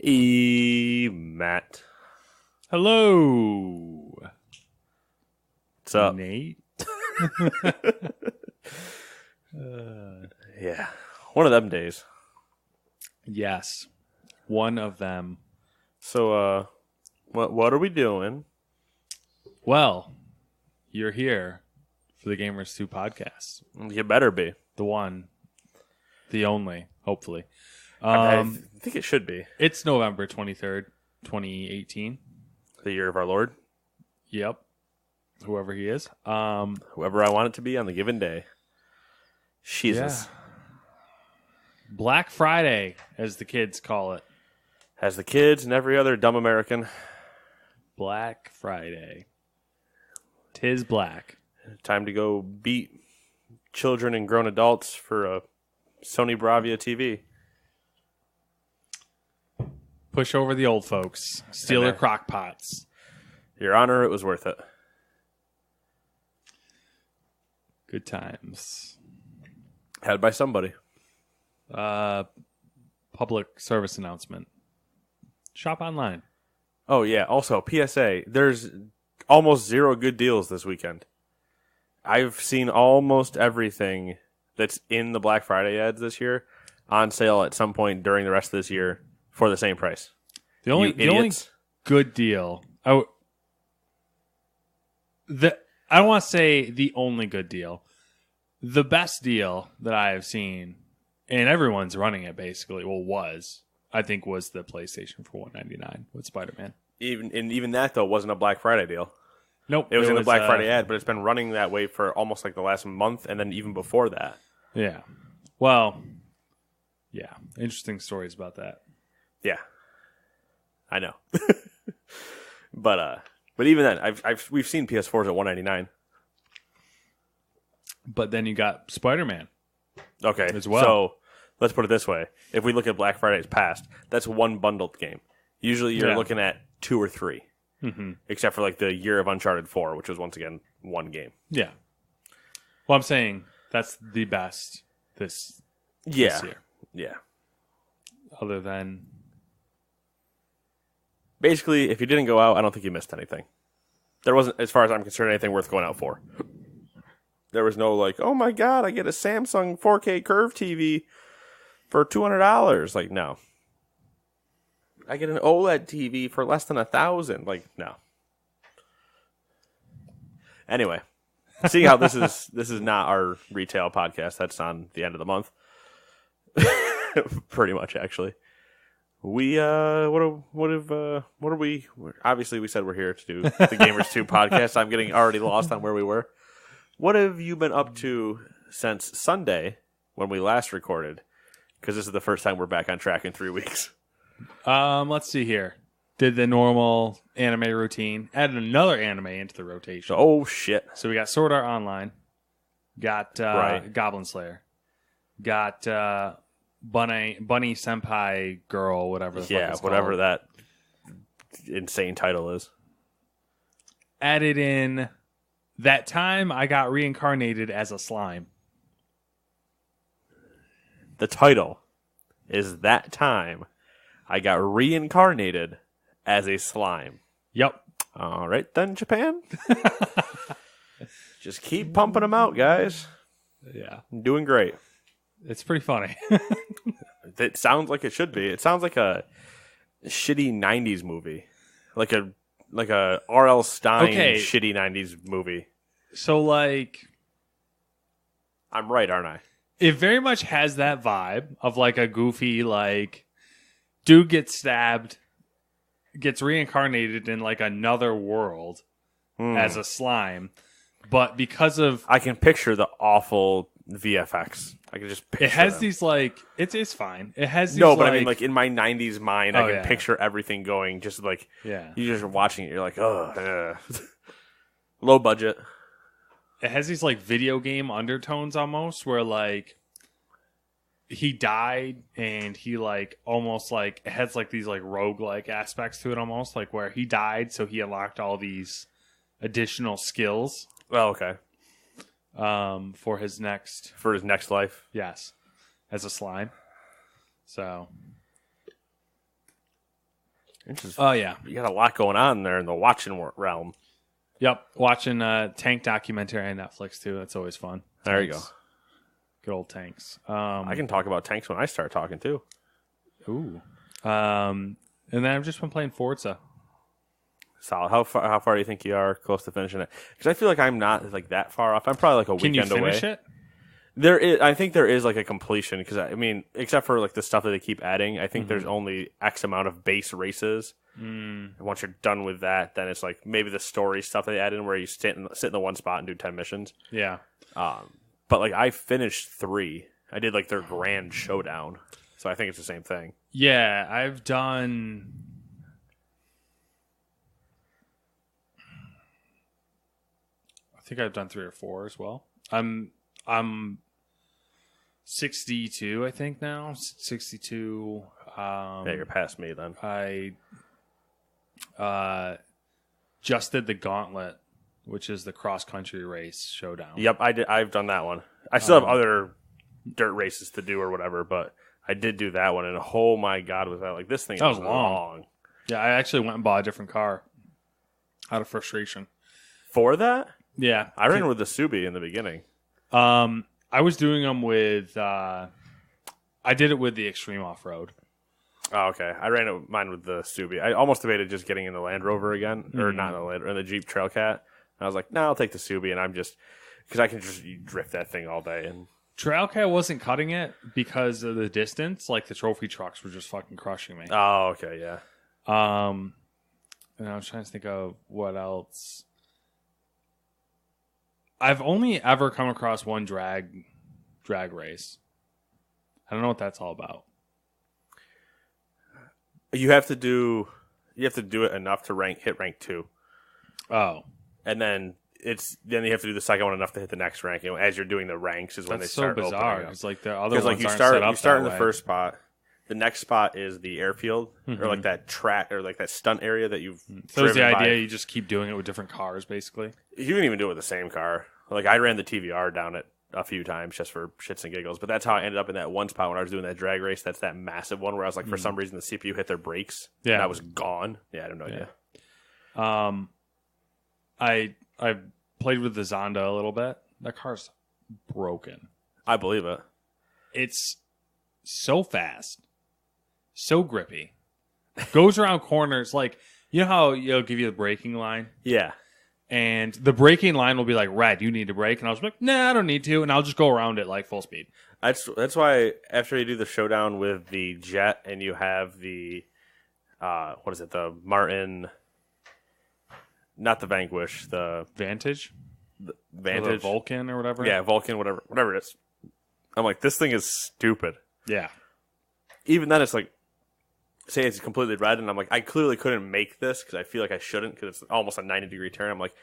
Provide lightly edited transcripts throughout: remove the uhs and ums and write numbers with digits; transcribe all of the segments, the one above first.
Matt. Hello. What's up? Nate. Yeah. One of them days. Yes. One of them. So, what are we doing? Well, you're here for the Gamers 2 podcast. You better be. The one. The only, hopefully. I think it should be. It's November 23rd, 2018. The year of our Lord. Yep. Whoever he is. Whoever I want it to be on the given day. Jesus. Yeah. Black Friday, as the kids call it. As the kids and every other dumb American. Black Friday. 'Tis black. Time to go beat children and grown adults for a Sony Bravia TV. Push over the old folks. Steal their crock pots. Your Honor, it was worth it. Good times. Had by somebody. Public service announcement. Shop online. Oh, yeah. Also, PSA, there's almost zero good deals this weekend. I've seen almost everything that's in the Black Friday ads this year on sale at some point during the rest of this year for the same price. The only good deal. I don't want to say the only good deal. The best deal that I have seen, and everyone's running it basically, was the PlayStation for $199 with Spider-Man. Even that, though, wasn't a Black Friday deal. Nope. It was in the Black Friday ad, but it's been running that way for almost like the last month, and then even before that. Yeah. Well, yeah. Interesting stories about that. Yeah. I know. But even then, we've seen PS4s at $199. But then you got Spider-Man. Okay. As well. So let's put it this way. If we look at Black Friday's past, that's one bundled game. Usually you're looking at 2 or 3. Mm-hmm. Except for like the year of Uncharted 4, which was once again one game. Yeah. Well, I'm saying that's the best this year. Yeah. Other than... Basically, if you didn't go out, I don't think you missed anything. There wasn't, as far as I'm concerned, anything worth going out for. There was no like, oh my god, I get a Samsung 4K curved TV for $200. Like, no. I get an OLED TV for less than $1,000. Like, no. Anyway, seeing how this is not our retail podcast. That's on the end of the month. Pretty much, actually. We what are we? Obviously, we said we're here to do the Gamers 2 podcast. I'm getting already lost on where we were. What have you been up to since Sunday when we last recorded? Because this is the first time we're back on track in 3 weeks. Let's see here. Did the normal anime routine. Added another anime into the rotation. Oh, shit. So we got Sword Art Online. Got Goblin Slayer. Got Bunny Senpai Girl, whatever the fuck it's whatever called. that insane title is. Added in that time I got reincarnated as a slime. The title is That Time I Got Reincarnated as a Slime. Yep. All right, then, Japan. Just keep pumping them out, guys. Yeah. Doing great. It's pretty funny. It sounds like it should be. It sounds like a shitty 90s movie. Like a R.L. Stein shitty 90s movie. So, like... I'm right, aren't I? It very much has that vibe of like a goofy, like... Dude gets stabbed, gets reincarnated in like another world as a slime, but because of I can picture the awful VFX. I can just picture it has them. these like it's fine. It has these, but I mean like in my 90s mind, I can yeah. picture everything going just like yeah. You just watching it, you're like low budget. It has these like video game undertones almost where like. He died, and he like almost like it has like these like roguelike aspects to it, almost like where he died, so he unlocked all these additional skills. Oh, okay. For his next life. Yes, as a slime. So Oh yeah. You got a lot going on there in the watching realm. Yep. Watching tank documentary on Netflix too. That's always fun. There you go. Good old tanks. I can talk about tanks when I start talking too. Ooh. And then I've just been playing Forza. Solid. How far do you think you are close to finishing it? Because I feel like I'm not like that far off. I'm probably like a weekend away. Can you finish it? There is. I think there is like a completion because I mean, except for like the stuff that they keep adding, I think there's only X amount of base races. And once you're done with that, then it's like maybe the story stuff they add in where you sit in the one spot and do 10 missions. Yeah. But like I finished 3. I did like their grand showdown, so I think it's the same thing. Yeah, I've done. I think I've done 3 or 4 as well. I'm 62, I think now. 62. Yeah, you're past me then. I just did the Gauntlet, which is the cross country race showdown. Yep, I've done that one. I still have other dirt races to do or whatever, but I did do that one, and oh my god, was that like this thing? That is was long. Yeah, I actually went and bought a different car out of frustration. For that? Yeah, I ran with the Subi in the beginning. I was doing them with. I did it with the Extreme Off Road. Oh, okay. I ran mine with the Subi. I almost debated just getting in the Land Rover again, or not in the Land, or the Jeep Trailcat. And I was like, no, I'll take the Subi, and I'm just because I can just drift that thing all day. And Trailcat wasn't cutting it because of the distance. Like the trophy trucks were just fucking crushing me. Oh, okay, yeah. And I was trying to think of what else. I've only ever come across one drag race. I don't know what that's all about. You have to do it enough to hit rank 2. Oh. And then you have to do the second one enough to hit the next rank. As you're doing the ranks is when That's they start so bizarre. opening up. It's like the other ones you aren't set up you start in that the way. first spot. The next spot is the airfield, or like that track, or like that stunt area that you've. So is the driven idea by. you just keep doing it with different cars, basically? You can even do it with the same car. Like I ran the TVR down it a few times just for shits and giggles, but that's how I ended up in that one spot when I was doing that drag race. That's that massive one where I was like, for some reason, the CPU hit their brakes. Yeah, and I was gone. Yeah, I have no idea. I played with the Zonda a little bit. That car's broken. I believe it. It's so fast, so grippy. Goes around corners like you know how it'll give you the braking line. Yeah. And the braking line will be like, red, you need to brake. And I was like, nah, I don't need to. And I'll just go around it like full speed. That's why after you do the showdown with the Jet and you have the, what is it, the Martin, not the Vanquish, the Vantage? Vantage. Or the Vulcan or whatever? Yeah, Vulcan, whatever it is. I'm like, this thing is stupid. Yeah. Even then, it's like, say it's completely red, and I'm like, I clearly couldn't make this because I feel like I shouldn't because it's almost a 90-degree turn. I'm like,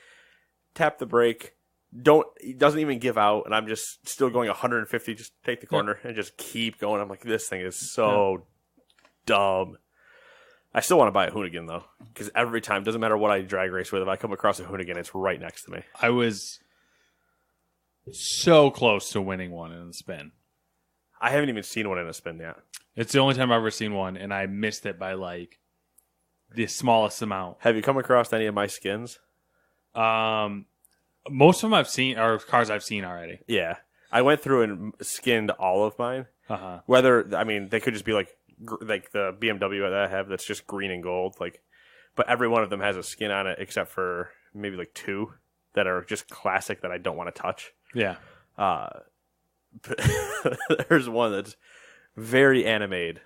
tap the brake. It doesn't even give out, and I'm just still going 150. Just take the corner and just keep going. I'm like, this thing is so dumb. I still want to buy a Hoonigan though, because every time, doesn't matter what I drag race with, if I come across a Hoonigan, it's right next to me. I was so close to winning one in the spin. I haven't even seen one in a spin yet. It's the only time I've ever seen one, and I missed it by like the smallest amount. Have you come across any of my skins? Most of them I've seen are cars I've seen already. Yeah, I went through and skinned all of mine. Whether they could just be like the BMW that I have that's just green and gold, but every one of them has a skin on it except for maybe like 2 that are just classic that I don't want to touch. Yeah. But there's one that's very animated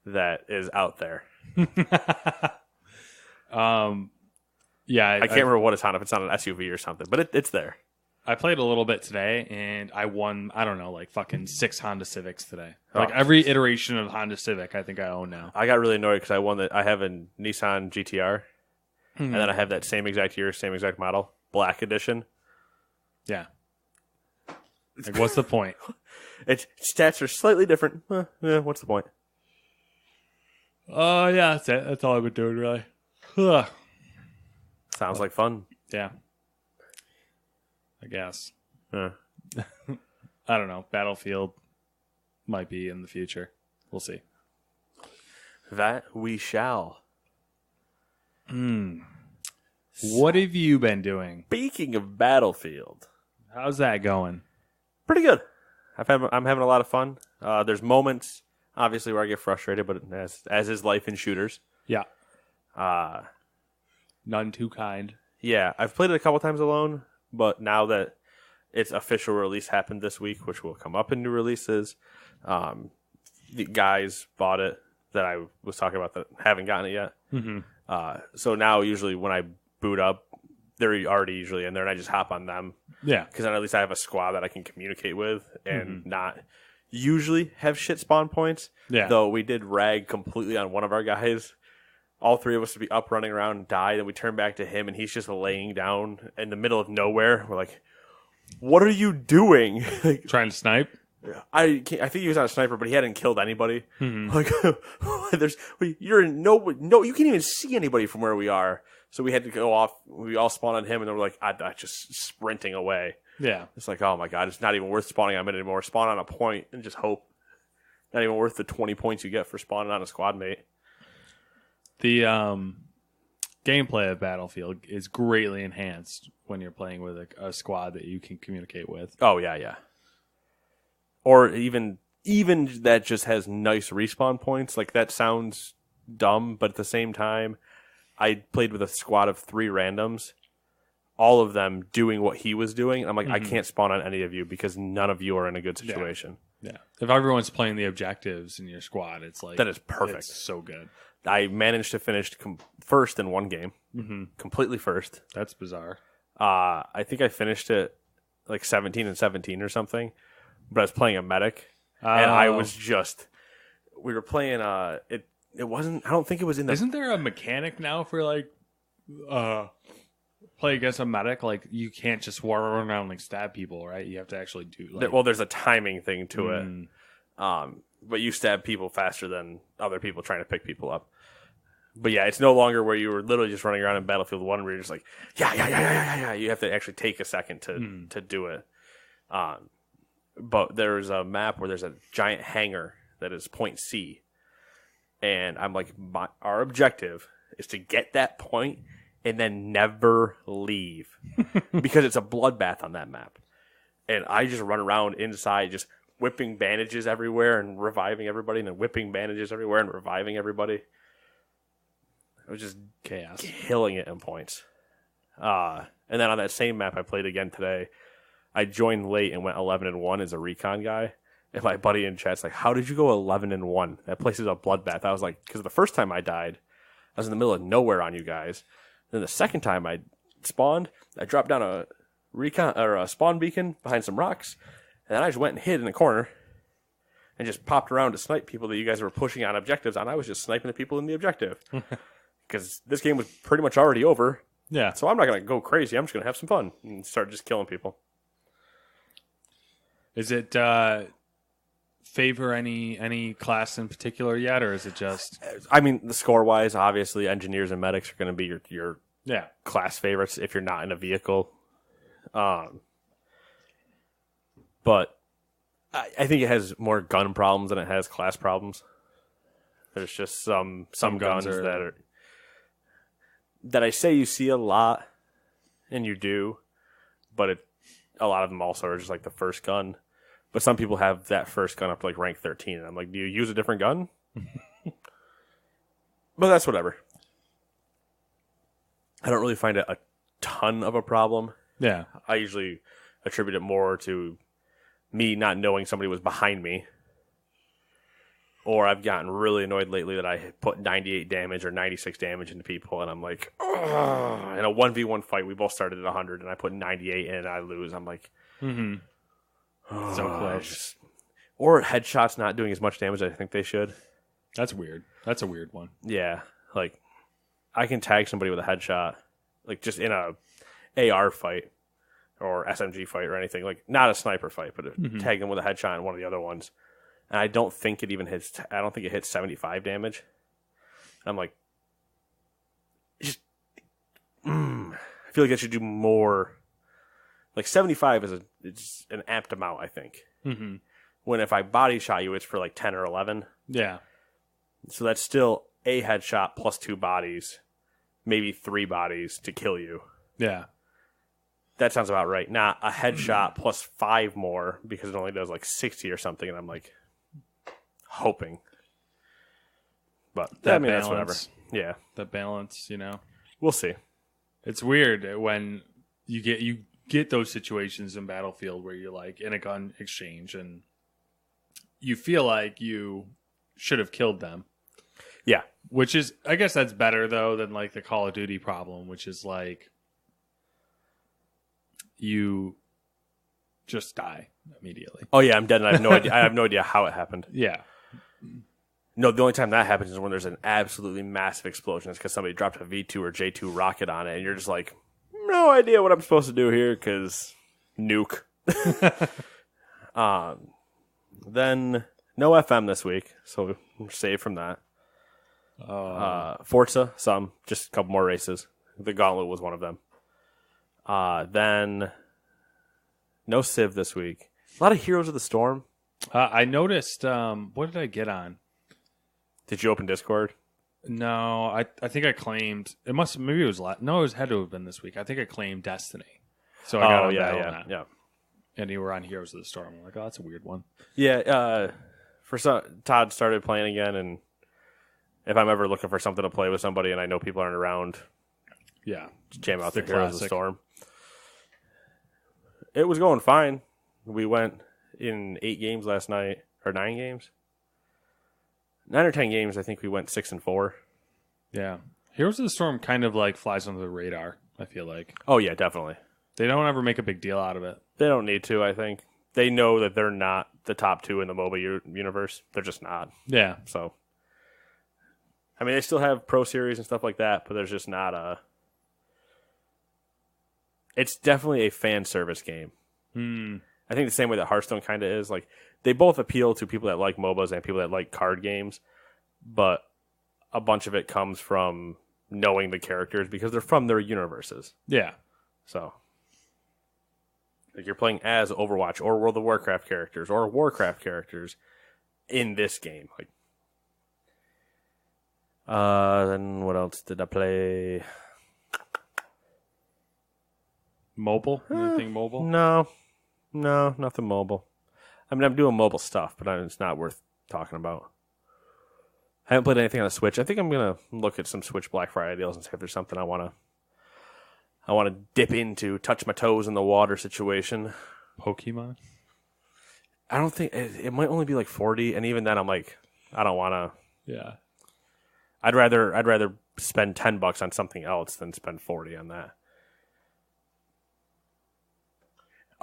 that is out there. Yeah, I can't remember what it's on, if it's on an SUV or something, but it's there. I played a little bit today, and I won, I don't know, like fucking 6 Honda Civics today. Like every iteration of Honda Civic I think I own now. I got really annoyed because I have a Nissan GTR, and then I have that same exact year, same exact model, black edition. Yeah. Like, what's the point? Its stats are slightly different. What's the point? Oh, yeah, that's it. That's all I've been doing, really. Ugh. Sounds like fun. Yeah. I guess. Yeah. I don't know. Battlefield might be in the future. We'll see. That we shall. What have you been doing? Speaking of Battlefield, How's that going? pretty good. I'm having a lot of fun. There's moments, obviously, where I get frustrated, but as is life in shooters. Yeah. Uh, None too kind. yeah, I've played it a couple times alone, but now that its official release happened this week, which will come up in new releases, the guys bought it that I was talking about that haven't gotten it yet. Mm-hmm. So now usually when I boot up, they're already usually in there, and I just hop on them. Yeah. Because then at least I have a squad that I can communicate with and not usually have shit spawn points. Yeah. Though we did rag completely on one of our guys. All three of us would be up running around and died, and we turn back to him, and he's just laying down in the middle of nowhere. We're like, what are you doing? Like, Trying to snipe? I think he was on a sniper, but he hadn't killed anybody. Mm-hmm. Like, you're in no, you can't even see anybody from where we are. So we had to go off. We all spawned on him, and then we're like, I just sprinting away. Yeah. It's like, oh my god, it's not even worth spawning on him anymore. Spawn on a point and just hope. Not even worth the 20 points you get for spawning on a squad mate. The gameplay of Battlefield is greatly enhanced when you're playing with a squad that you can communicate with. Oh yeah. Or even that just has nice respawn points. Like, that sounds dumb, but at the same time, I played with a squad of 3 randoms, all of them doing what he was doing. I'm like, I can't spawn on any of you because none of you are in a good situation. Yeah. If everyone's playing the objectives in your squad, it's like... That is perfect. It's so good. I managed to finish first in one game. Mm-hmm. Completely first. That's bizarre. I think I finished it like 17-17 or something, but I was playing a medic, and I was just... We were playing... It wasn't... I don't think it was in the... Isn't there a mechanic now for, like... play against a medic? Like, you can't just run around and like stab people, right? You have to actually do... Like... Well, there's a timing thing to it. But you stab people faster than other people trying to pick people up. But yeah, it's no longer where you were literally just running around in Battlefield 1 where you're just like, yeah. You have to actually take a second to do it. But there's a map where there's a giant hangar that is point C. And I'm like, our objective is to get that point and then never leave. Because it's a bloodbath on that map. And I just run around inside just whipping bandages everywhere and reviving everybody, and then whipping bandages everywhere and reviving everybody. It was just chaos, killing it in points. And then on that same map I played again today, I joined late and went 11-1 as a recon guy. And my buddy in chat's like, "How did you go 11-1? That place is a bloodbath." I was like, "Because the first time I died, I was in the middle of nowhere on you guys. Then the second time I spawned, I dropped down a recon or a spawn beacon behind some rocks." And then I just went and hid in a corner and just popped around to snipe people that you guys were pushing on objectives on. I was just sniping the people in the objective. Because this game was pretty much already over. Yeah. So I'm not going to go crazy. I'm just going to have some fun and start just killing people. Is it favor any class in particular yet, or is it just... I mean, the score-wise, obviously, engineers and medics are going to be your yeah class favorites if you're not in a vehicle. But I think it has more gun problems than it has class problems. There's just some guns that I say you see a lot, and you do, but a lot of them also are just like the first gun. But some people have that first gun up to like rank 13, and I'm like, do you use a different gun? But that's whatever. I don't really find it a ton of a problem. Yeah. I usually attribute it more to me not knowing somebody was behind me. Or I've gotten really annoyed lately that I put 98 damage or 96 damage into people, and I'm like, ugh. In a 1v1 fight, we both started at 100, and I put 98 in, and I lose. I'm like, so close. Or headshots not doing as much damage as I think they should. That's weird. That's a weird one. Yeah, like, I can tag somebody with a headshot, like, just in a AR fight or SMG fight or anything. Like, not a sniper fight, but tag them with a headshot in one of the other ones. And I don't think it even hits... I don't think it hits 75 damage. I'm like... I feel like I should do more... Like, 75 is it's an apt amount, I think. Mm-hmm. When if I body shot you, it's for like 10 or 11. Yeah. So that's still a headshot plus 2 bodies. maybe 3 bodies to kill you. Yeah. That sounds about right. Not a headshot plus 5 more because it only does like 60 or something, and I'm like hoping. But That that's whatever. Yeah. The balance, We'll see. It's weird when you get those situations in Battlefield where you're like in a gun exchange and you feel like you should have killed them. Yeah. Which is, I guess that's better though than like the Call of Duty problem, which is like you just die immediately. Oh yeah, I'm dead and I have no idea. I have no idea how it happened. Yeah. No, the only time that happens is when there's an absolutely massive explosion. It's because somebody dropped a V2 or J2 rocket on it, and you're just like, no idea what I'm supposed to do here because nuke. Then no FM this week, so we're saved from that. Forza, just a couple more races. The Gauntlet was one of them. Then no Civ this week. A lot of Heroes of the Storm. I noticed, what did I get on? Did you open Discord? No, I think I claimed, maybe it was, no, it had to have been this week. I think I claimed Destiny. So I got on yeah. And you were on Heroes of the Storm. I'm like, oh, that's a weird one. Yeah, Todd started playing again, and if I'm ever looking for something to play with somebody and I know people aren't around, yeah, jam out the the Heroes of the classic. Storm. It was going fine. We went in 8 games last night, or 9 games. 9 or 10 games, I think we went 6-4. Yeah. Heroes of the Storm kind of like flies under the radar, I feel like. Oh, yeah, definitely. They don't ever make a big deal out of it. They don't need to, I think. They know that they're not the top 2 in the MOBA universe. They're just not. Yeah. So, I mean, they still have Pro Series and stuff like that, but there's just not a... It's definitely a fan service game. I think the same way that Hearthstone kind of is. Like, they both appeal to people that like MOBAs and people that like card games, but a bunch of it comes from knowing the characters because they're from their universes. Yeah. So, like, you're playing as Overwatch or World of Warcraft characters or Warcraft characters in this game. Like, then what else did I play? Mobile? Anything mobile? No, nothing mobile. I mean, I'm doing mobile stuff, but it's not worth talking about. I haven't played anything on the Switch. I think I'm gonna look at some Switch Black Friday deals and see if there's something I wanna dip into, touch my toes in the water situation. Pokemon? I don't think it might only be like 40, and even then, I'm like, I don't wanna. Yeah. I'd rather spend $10 on something else than spend 40 on that.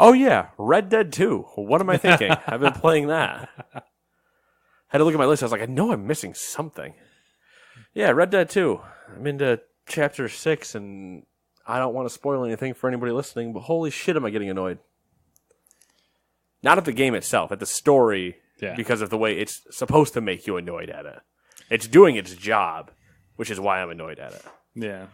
Oh yeah, Red Dead 2. What am I thinking? I've been playing that. Had to look at my list. I was like, I know I'm missing something. Yeah, Red Dead 2. I'm into chapter 6, and I don't want to spoil anything for anybody listening, but holy shit am I getting annoyed. Not at the game itself, at the story, because of the way it's supposed to make you annoyed at it. It's doing its job, which is why I'm annoyed at it. Yeah.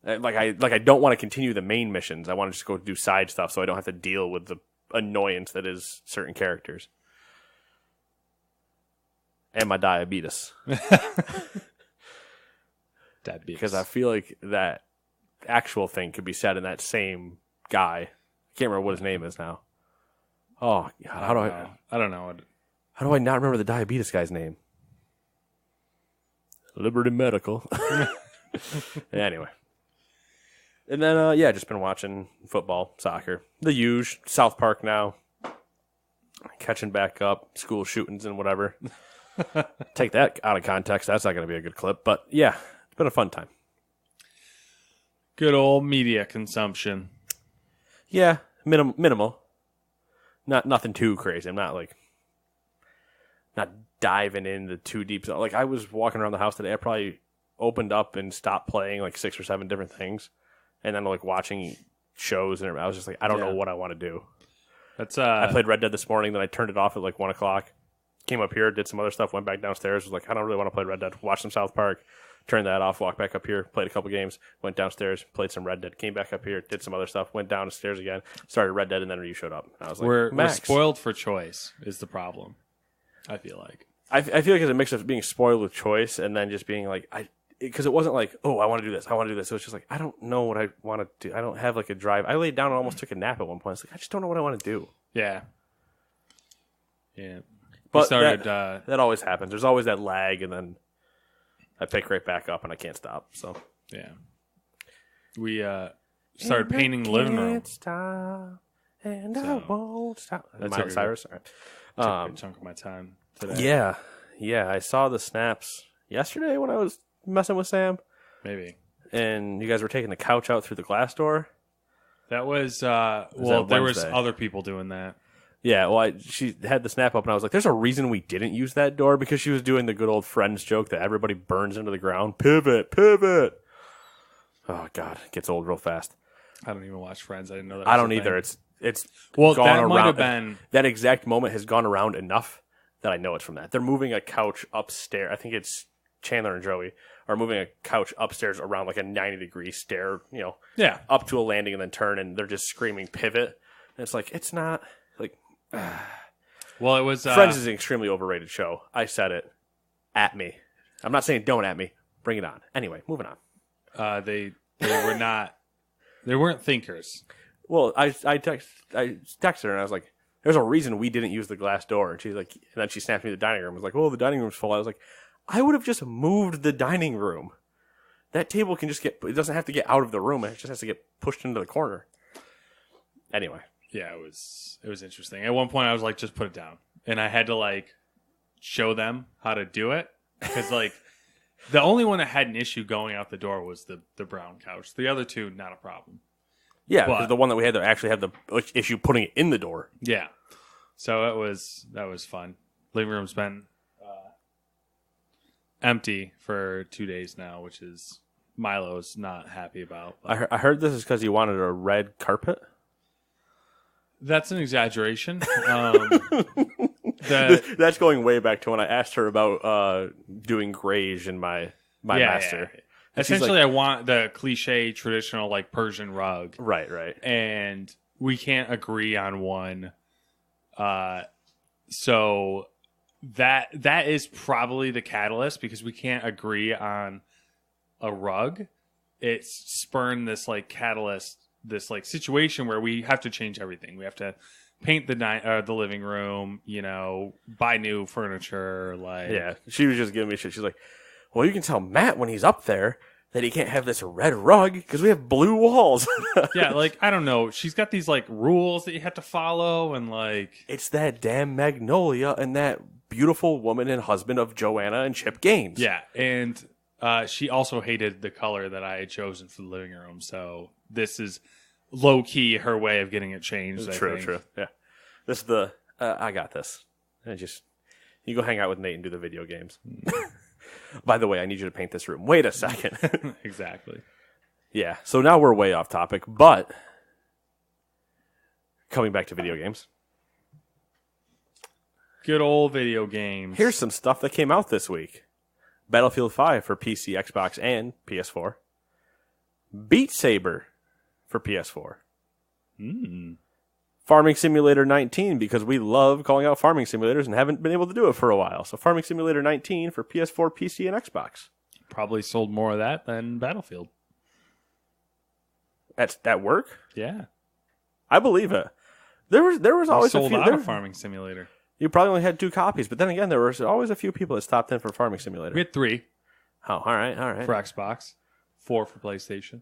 Like I don't want to continue the main missions. I want to just go do side stuff so I don't have to deal with the annoyance that is certain characters. And my diabetes. Because I feel like that actual thing could be said in that same guy. I can't remember what his name is now. Oh, God, I don't know. How do I not remember the diabetes guy's name? Liberty Medical. Anyway. And then, just been watching football, soccer. The huge. South Park now. Catching back up. School shootings and whatever. Take that out of context. That's not going to be a good clip. But, yeah, it's been a fun time. Good old media consumption. Yeah, minimal. Nothing too crazy. I'm not, not diving into too deep. Like, I was walking around the house today. I probably opened up and stopped playing, 6 or 7 different things. And then, watching shows, and I was just like, I don't know what I want to do. I played Red Dead this morning, then I turned it off at 1 o'clock. Came up here, did some other stuff, went back downstairs. Was like, I don't really want to play Red Dead. Watched some South Park, turned that off, walked back up here, played a couple games, went downstairs, played some Red Dead, came back up here, did some other stuff, went downstairs again, started Red Dead, and then you showed up. And I was like, we're spoiled for choice is the problem, I feel like. I feel like it's a mix of being spoiled with choice and then just being like, because it wasn't like, oh, I want to do this. I want to do this. It was just like, I don't know what I want to do. I don't have like a drive. I laid down and almost took a nap at one point. It's like, I just don't know what I want to do. Yeah. Yeah. But started, that always happens. There's always that lag, and then I pick right back up, and I can't stop. So yeah. We started painting the living room. Stop, and I won't stop. That's Miley Cyrus. Took a chunk of my time today. Yeah. I saw the snaps yesterday when I was messing with Sam. Maybe. And you guys were taking the couch out through the glass door. That was there was Wednesday? other people doing that. Yeah, well, she had the snap up, and I was like, there's a reason we didn't use that door, because she was doing the good old Friends joke that everybody burns into the ground. Pivot. Oh, God. It gets old real fast. I don't even watch Friends. I didn't know that. I don't either. It's well, gone that around. might have been... That exact moment has gone around enough that I know it's from that. They're moving a couch upstairs. I think it's Chandler and Joey are moving a couch upstairs around like a 90-degree stair, up to a landing and then turn, and they're just screaming pivot. And it's like, it's not... like. Well, it was... Friends is an extremely overrated show. I said it. At me. I'm not saying don't at me. Bring it on. Anyway, moving on. They were not... They weren't thinkers. Well, I texted her, and I was like, there's a reason we didn't use the glass door. And she's like... And then she snapped me the dining room. I was like, well, the dining room's full. I was like, I would have just moved the dining room. That table can just get... It doesn't have to get out of the room. It just has to get pushed into the corner. Anyway. Yeah, it was interesting. At one point, I was like, just put it down. And I had to, like, show them how to do it. Because, like, the only one that had an issue going out the door was the brown couch. The other two, not a problem. Yeah, because the one that we had to actually have the issue putting it in the door. Yeah. So that was fun. Living room's been empty for 2 days now, which is Milo's not happy about. I heard this is because you wanted a red carpet. That's an exaggeration. That's going way back to when I asked her about doing grays in my master. Yeah. Essentially, like, I want the cliche traditional like Persian rug. Right. And we can't agree on one. So that is probably the catalyst, because we can't agree on a rug. It's spurned this like catalyst, this like situation where we have to change everything. We have to paint the living room, buy new furniture. Like, yeah, she was just giving me shit. She's like, well, you can tell Matt when he's up there that he can't have this red rug because we have blue walls. Yeah, like, I don't know. She's got these like rules that you have to follow, and like, it's that damn Magnolia and that beautiful woman and husband of Joanna and Chip Gaines. Yeah, and she also hated the color that I had chosen for the living room. So this is low key her way of getting it changed. True. Yeah, this is the I got this. You go hang out with Nate and do the video games. By the way, I need you to paint this room. Wait a second. Exactly. Yeah. So now we're way off topic, but coming back to video games. Good old video games. Here's some stuff that came out this week. Battlefield 5 for PC, Xbox, and PS4. Beat Saber for PS4. Farming Simulator 19, because we love calling out farming simulators and haven't been able to do it for a while. So Farming Simulator 19 for PS4, PC, and Xbox. Probably sold more of that than Battlefield. That work? Yeah. I believe it. There was always sold a few out of Farming Simulator. You probably only had 2 copies, but then again, there was always a few people that stopped in for Farming Simulator. We had 3. Oh, all right. For Xbox. 4 for PlayStation.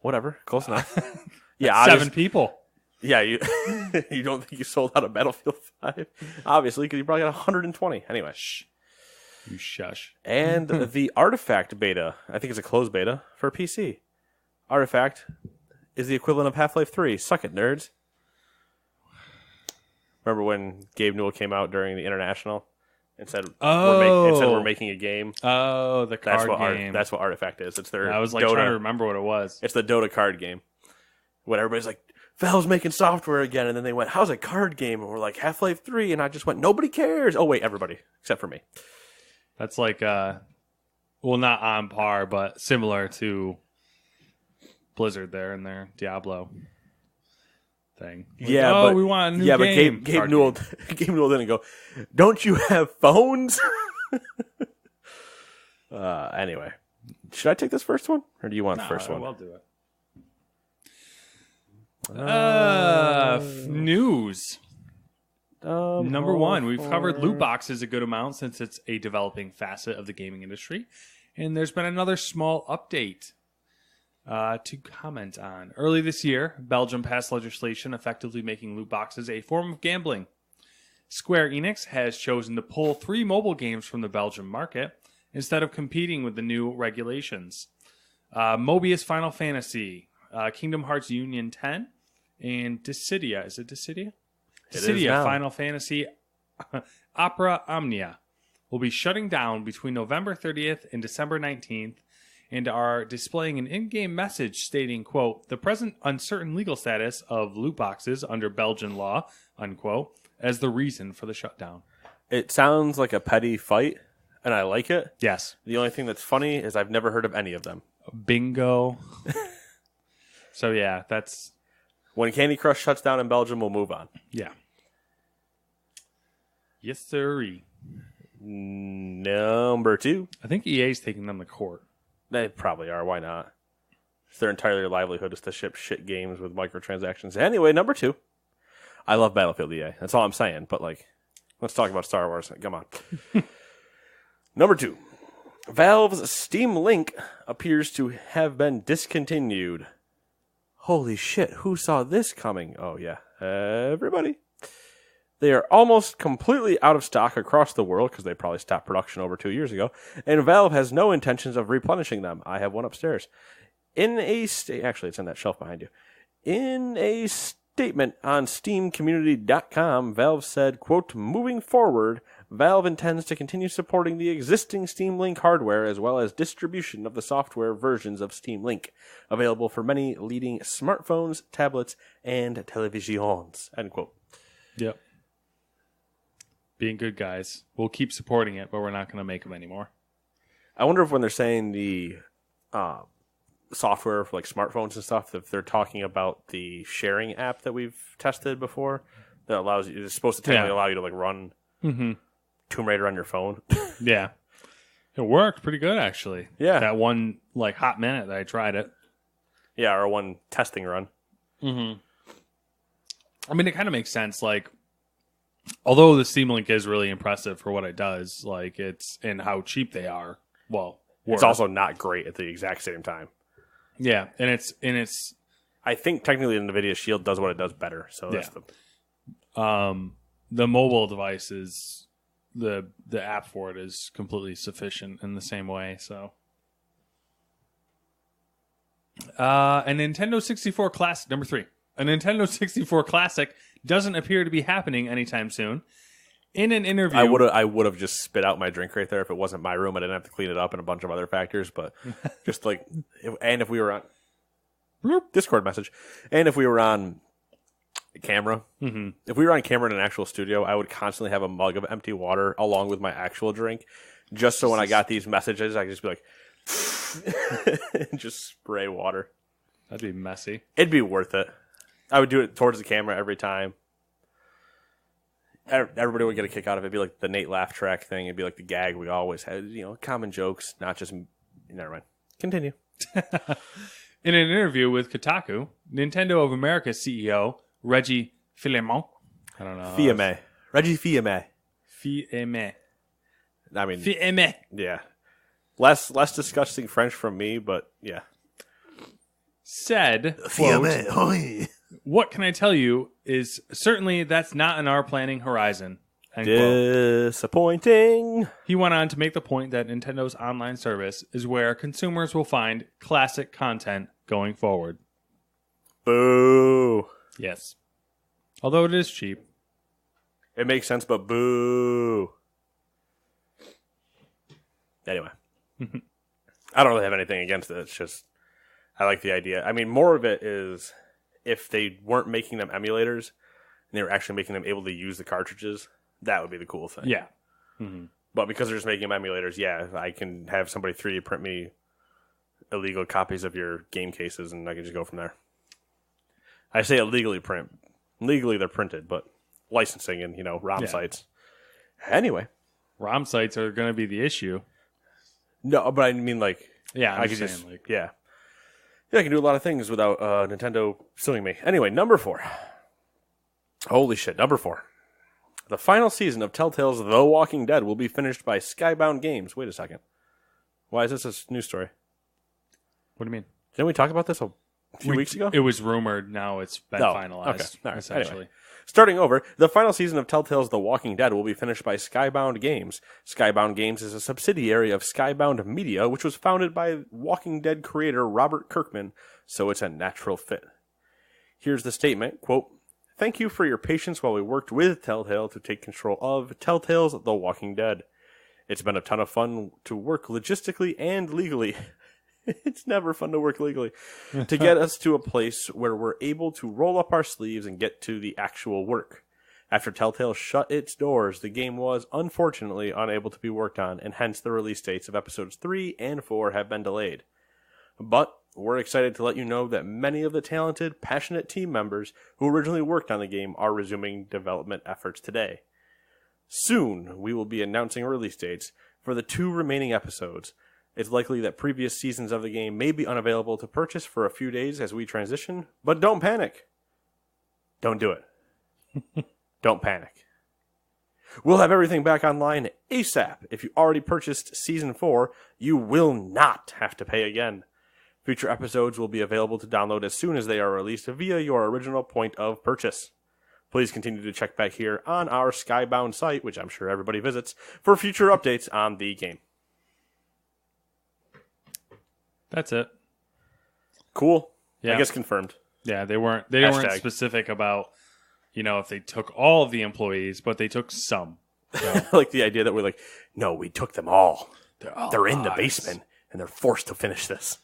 Whatever. Close enough. Yeah, 7 people. Yeah, you you don't think you sold out of Battlefield 5? Obviously, because you probably got 120. Anyway. Shh. You shush. And the Artifact beta, I think it's a closed beta, for PC. Artifact is the equivalent of Half-Life 3. Suck it, nerds. Remember when Gabe Newell came out during the International and said, we're making a game? Oh, the card game. That's what Artifact is. It's their I was like Dota. trying to remember what it was. It's the Dota card game. When everybody's like, Valve's making software again, and then they went, how's a card game? And we're like, Half-Life 3, and I just went, nobody cares. Oh, wait, everybody, except for me. That's like, well, not on par, but similar to Blizzard there and their Diablo thing. Like, but we want a new game. But Gabe Newell didn't go, don't you have phones? Anyway. Should I take this first one, or do you want the No, first one? I'll do it. News. Number one, we've covered loot boxes a good amount since it's a developing facet of the gaming industry. And there's been another small update to comment on. Early this year, Belgium passed legislation effectively making loot boxes a form of gambling. Square Enix has chosen to pull 3 mobile games from the Belgian market instead of competing with the new regulations. Mobius Final Fantasy, Kingdom Hearts Union 10, and Dissidia. Is it Dissidia? Dissidia Final Fantasy Opera Omnia will be shutting down between November 30th and December 19th and are displaying an in-game message stating, quote, the present uncertain legal status of loot boxes under Belgian law, unquote, as the reason for the shutdown. It sounds like a petty fight, and I like it. Yes. The only thing that's funny is I've never heard of any of them. Bingo. So, yeah, that's... When Candy Crush shuts down in Belgium, we'll move on. Yeah. Yes, sirree. Number 2. I think EA's taking them to court. They probably are. Why not? It's their entire livelihood is to ship shit games with microtransactions. Anyway, number 2. I love Battlefield EA. That's all I'm saying. But, let's talk about Star Wars. Come on. Number 2. Valve's Steam Link appears to have been discontinued. Holy shit, who saw this coming? Oh, yeah. Everybody. They are almost completely out of stock across the world because they probably stopped production over 2 years ago, and Valve has no intentions of replenishing them. I have one upstairs. Actually, it's in that shelf behind you. In a statement on SteamCommunity.com, Valve said, quote, moving forward, Valve intends to continue supporting the existing Steam Link hardware as well as distribution of the software versions of Steam Link, available for many leading smartphones, tablets, and televisions, end quote. Yep. Being good guys. We'll keep supporting it, but we're not going to make them anymore. I wonder if when they're saying the software for smartphones and stuff, if they're talking about the sharing app that we've tested before that allows you, it's supposed to technically allow you to run Tomb Raider on your phone. Yeah. It worked pretty good, actually. Yeah. That one, hot minute that I tried it. Yeah, or one testing run. Mm-hmm. I mean, it kind of makes sense. Although the Steam Link is really impressive for what it does, it's and how cheap they are. Well, it's also not great at the exact same time. Yeah, and it's. I think technically the NVIDIA Shield does what it does better. So that's the mobile device is the app for it is completely sufficient in the same way. So, a Nintendo 64 Classic number 3. A Nintendo 64 Classic doesn't appear to be happening anytime soon. In an interview, I would have just spit out my drink right there if it wasn't my room. I didn't have to clean it up and a bunch of other factors. But just if we were on Discord message, and if we were on camera, if we were on camera in an actual studio, I would constantly have a mug of empty water along with my actual drink, just so when I got these messages, I could just be like, and just spray water. That'd be messy. It'd be worth it. I would do it towards the camera every time. Everybody would get a kick out of it. It'd be like the Nate laugh track thing. It'd be like the gag we always had. Common jokes, not just... Never mind. Continue. In an interview with Kotaku, Nintendo of America CEO Reggie Fils-Aimé. I don't know. Fils-Aimé. Reggie Fils-Aimé. Fils-Aimé. I mean... Fils-Aimé. Yeah. Less disgusting French from me, but yeah. Said, quote, what can I tell you is certainly that's not in our planning horizon. End Disappointing. quote. He went on to make the point that Nintendo's online service is where consumers will find classic content going forward. Boo. Yes. Although it is cheap. It makes sense, but boo. Anyway. I don't really have anything against it. It's just, I like the idea. I mean, more of it is if they weren't making them emulators and they were actually making them able to use the cartridges, that would be the cool thing. Yeah. Mm-hmm. But because they're just making them emulators, yeah, I can have somebody 3D print me illegal copies of your game cases and I can just go from there. I say illegally print. Legally they're printed, but licensing and, ROM sites. Anyway. ROM sites are going to be the issue. No, but I mean Yeah, I could just yeah, I can do a lot of things without Nintendo suing me. Anyway, number 4. Holy shit, number 4. The final season of Telltale's The Walking Dead will be finished by Skybound Games. Wait a second. Why is this a news story? What do you mean? Didn't we talk about this a few weeks ago? It was rumored. Now it's been finalized. Okay. All right. Essentially. Anyway. Starting over, the final season of Telltale's The Walking Dead will be finished by Skybound Games. Skybound Games is a subsidiary of Skybound Media, which was founded by Walking Dead creator Robert Kirkman, so it's a natural fit. Here's the statement, quote, "Thank you for your patience while we worked with Telltale to take control of Telltale's The Walking Dead. It's been a ton of fun to work logistically and legally." It's never fun to work legally. To get us to a place where we're able to roll up our sleeves and get to the actual work. After Telltale shut its doors, the game was, unfortunately, unable to be worked on, and hence the release dates of episodes 3 and 4 have been delayed. But we're excited to let you know that many of the talented, passionate team members who originally worked on the game are resuming development efforts today. Soon, we will be announcing release dates for the 2 remaining episodes. It's likely that previous seasons of the game may be unavailable to purchase for a few days as we transition, but don't panic. Don't do it. Don't panic. We'll have everything back online ASAP. If you already purchased Season 4, you will not have to pay again. Future episodes will be available to download as soon as they are released via your original point of purchase. Please continue to check back here on our Skybound site, which I'm sure everybody visits, for future updates on the game. That's it. Cool. Yeah. I guess confirmed. Yeah, they weren't Hashtag. specific about, if they took all of the employees, but they took some. So. Like the idea that we're like, no, we took them all. They're in the ours. basement, and they're forced to finish this.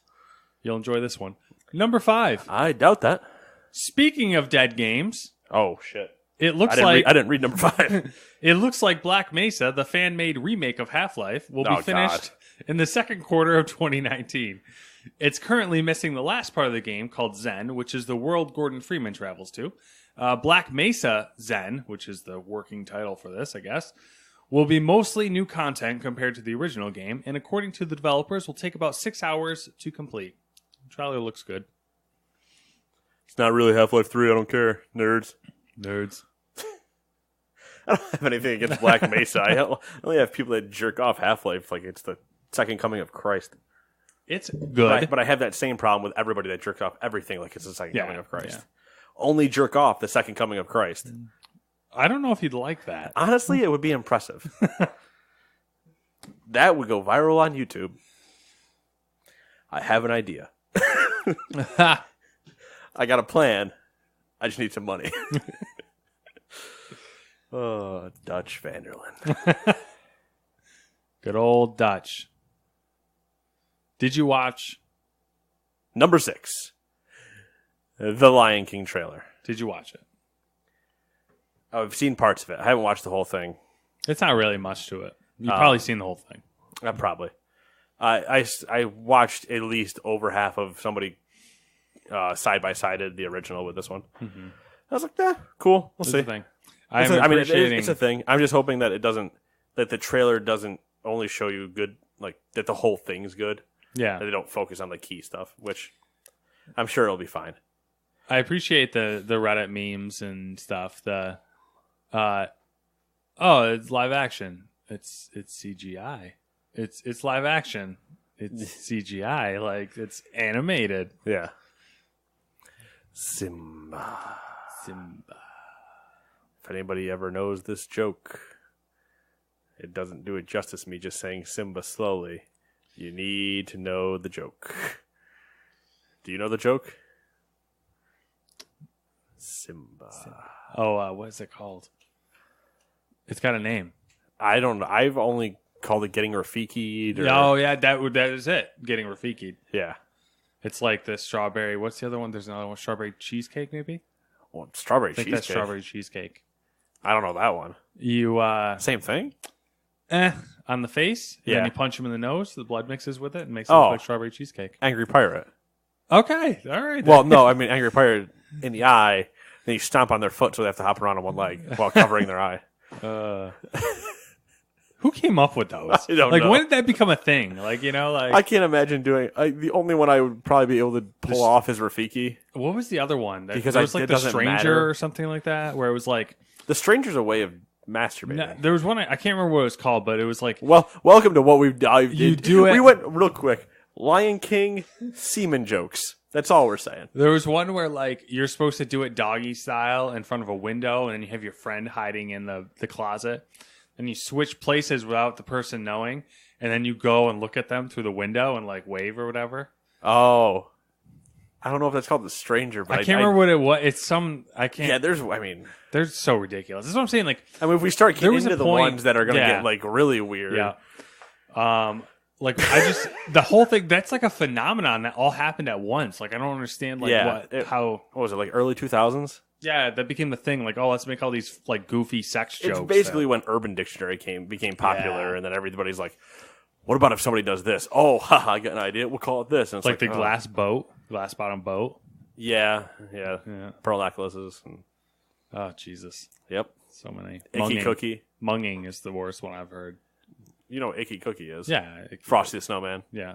You'll enjoy this one. Number 5. I doubt that. Speaking of dead games, Oh, shit. it looks I didn't read number 5. it looks like Black Mesa, the fan-made remake of Half-Life, will be finished in the second quarter of 2019. It's currently missing the last part of the game called Zen, which is the world Gordon Freeman travels to. Black Mesa Zen, which is the working title for this, I guess, will be mostly new content compared to the original game, and according to the developers, will take about 6 hours to complete. The trailer looks good. It's not really Half-Life 3. I don't care. Nerds. I don't have anything against Black Mesa. I only have people that jerk off Half-Life like it's the second coming of Christ. It's good. But I have that same problem with everybody that jerks off everything like it's the second coming of Christ. Yeah. Only jerk off the second coming of Christ. I don't know if you'd like that. Honestly, it would be impressive. That would go viral on YouTube. I have an idea. I got a plan. I just need some money. Oh, Dutch Vanderland. Good old Dutch. Did you watch? Number 6. The Lion King trailer. Did you watch it? I've seen parts of it. I haven't watched the whole thing. It's not really much to it. You've probably seen the whole thing. Probably. I watched at least over half of somebody side-by-sided the original with this one. Mm-hmm. I was like, cool. We'll see. It's a thing. I'm just hoping that that the trailer doesn't only show you good, like, that the whole thing's good. Yeah. That they don't focus on the key stuff, which I'm sure it'll be fine. I appreciate the Reddit memes and stuff. It's live action. It's CGI. It's live action. It's CGI. Like, it's animated. Yeah. Simba. If anybody ever knows this joke, it doesn't do it justice me just saying Simba slowly. You need to know the joke. Do you know the joke? Simba. Oh, what is it called? It's got a name. I don't know. I've only called it Getting Rafiki'd. Oh, yeah, that is it. Getting Rafiki'd. Yeah. It's like the strawberry. What's the other one? There's another one. Strawberry cheesecake, maybe? Well, strawberry cheesecake. That's strawberry cheesecake. I don't know that one. You same thing? On the face. Yeah. And then you punch him in the nose. The blood mixes with it and makes it look like strawberry cheesecake. Angry Pirate. Okay. All right. Well, no, I mean Angry Pirate in the eye. Then you stomp on their foot so they have to hop around on one leg while covering their eye. Who came up with those? I don't like, know. when did that become a thing? Like, like I can't imagine doing. The only one I would probably be able to pull off is Rafiki. what was the other one? Because there was like it the doesn't Stranger matter. or something like that, where it was like The Stranger's a way of masturbating. there was one I can't remember what it was called, but it was like Well, welcome to what we've dived You into. do it- We went real quick. Lion King semen jokes. That's all we're saying. there was one where like you're supposed to do it doggy style in front of a window, and then you have your friend hiding in the closet, and you switch places without the person knowing, and then you go and look at them through the window and like wave or whatever. Oh, I don't know if that's called The Stranger, but I can't remember what it was. It's some I can't. Yeah, there's. I mean, they're so ridiculous. That's what I'm saying. Like, if we start There getting was a into the point- ones that are going to yeah. get like really weird, yeah. Like I just the whole thing. That's like a phenomenon that all happened at once. Like I don't understand. Like Yeah, how. what was it, like early 2000s? Yeah, that became the thing. Like, oh, let's make all these like goofy sex jokes. It's basically when Urban Dictionary became popular, Yeah. and then everybody's like, "What about if somebody does this? Oh, haha, I got an idea. We'll call it this." And it's like the oh. glass bottom boat. Yeah, Yeah. pearl necklaces. And, Oh Jesus, yep, so many. Icky Cookie. Munging is the worst one I've heard. You know what Icky Cookie is? Yeah, Frosty the Snowman. Yeah.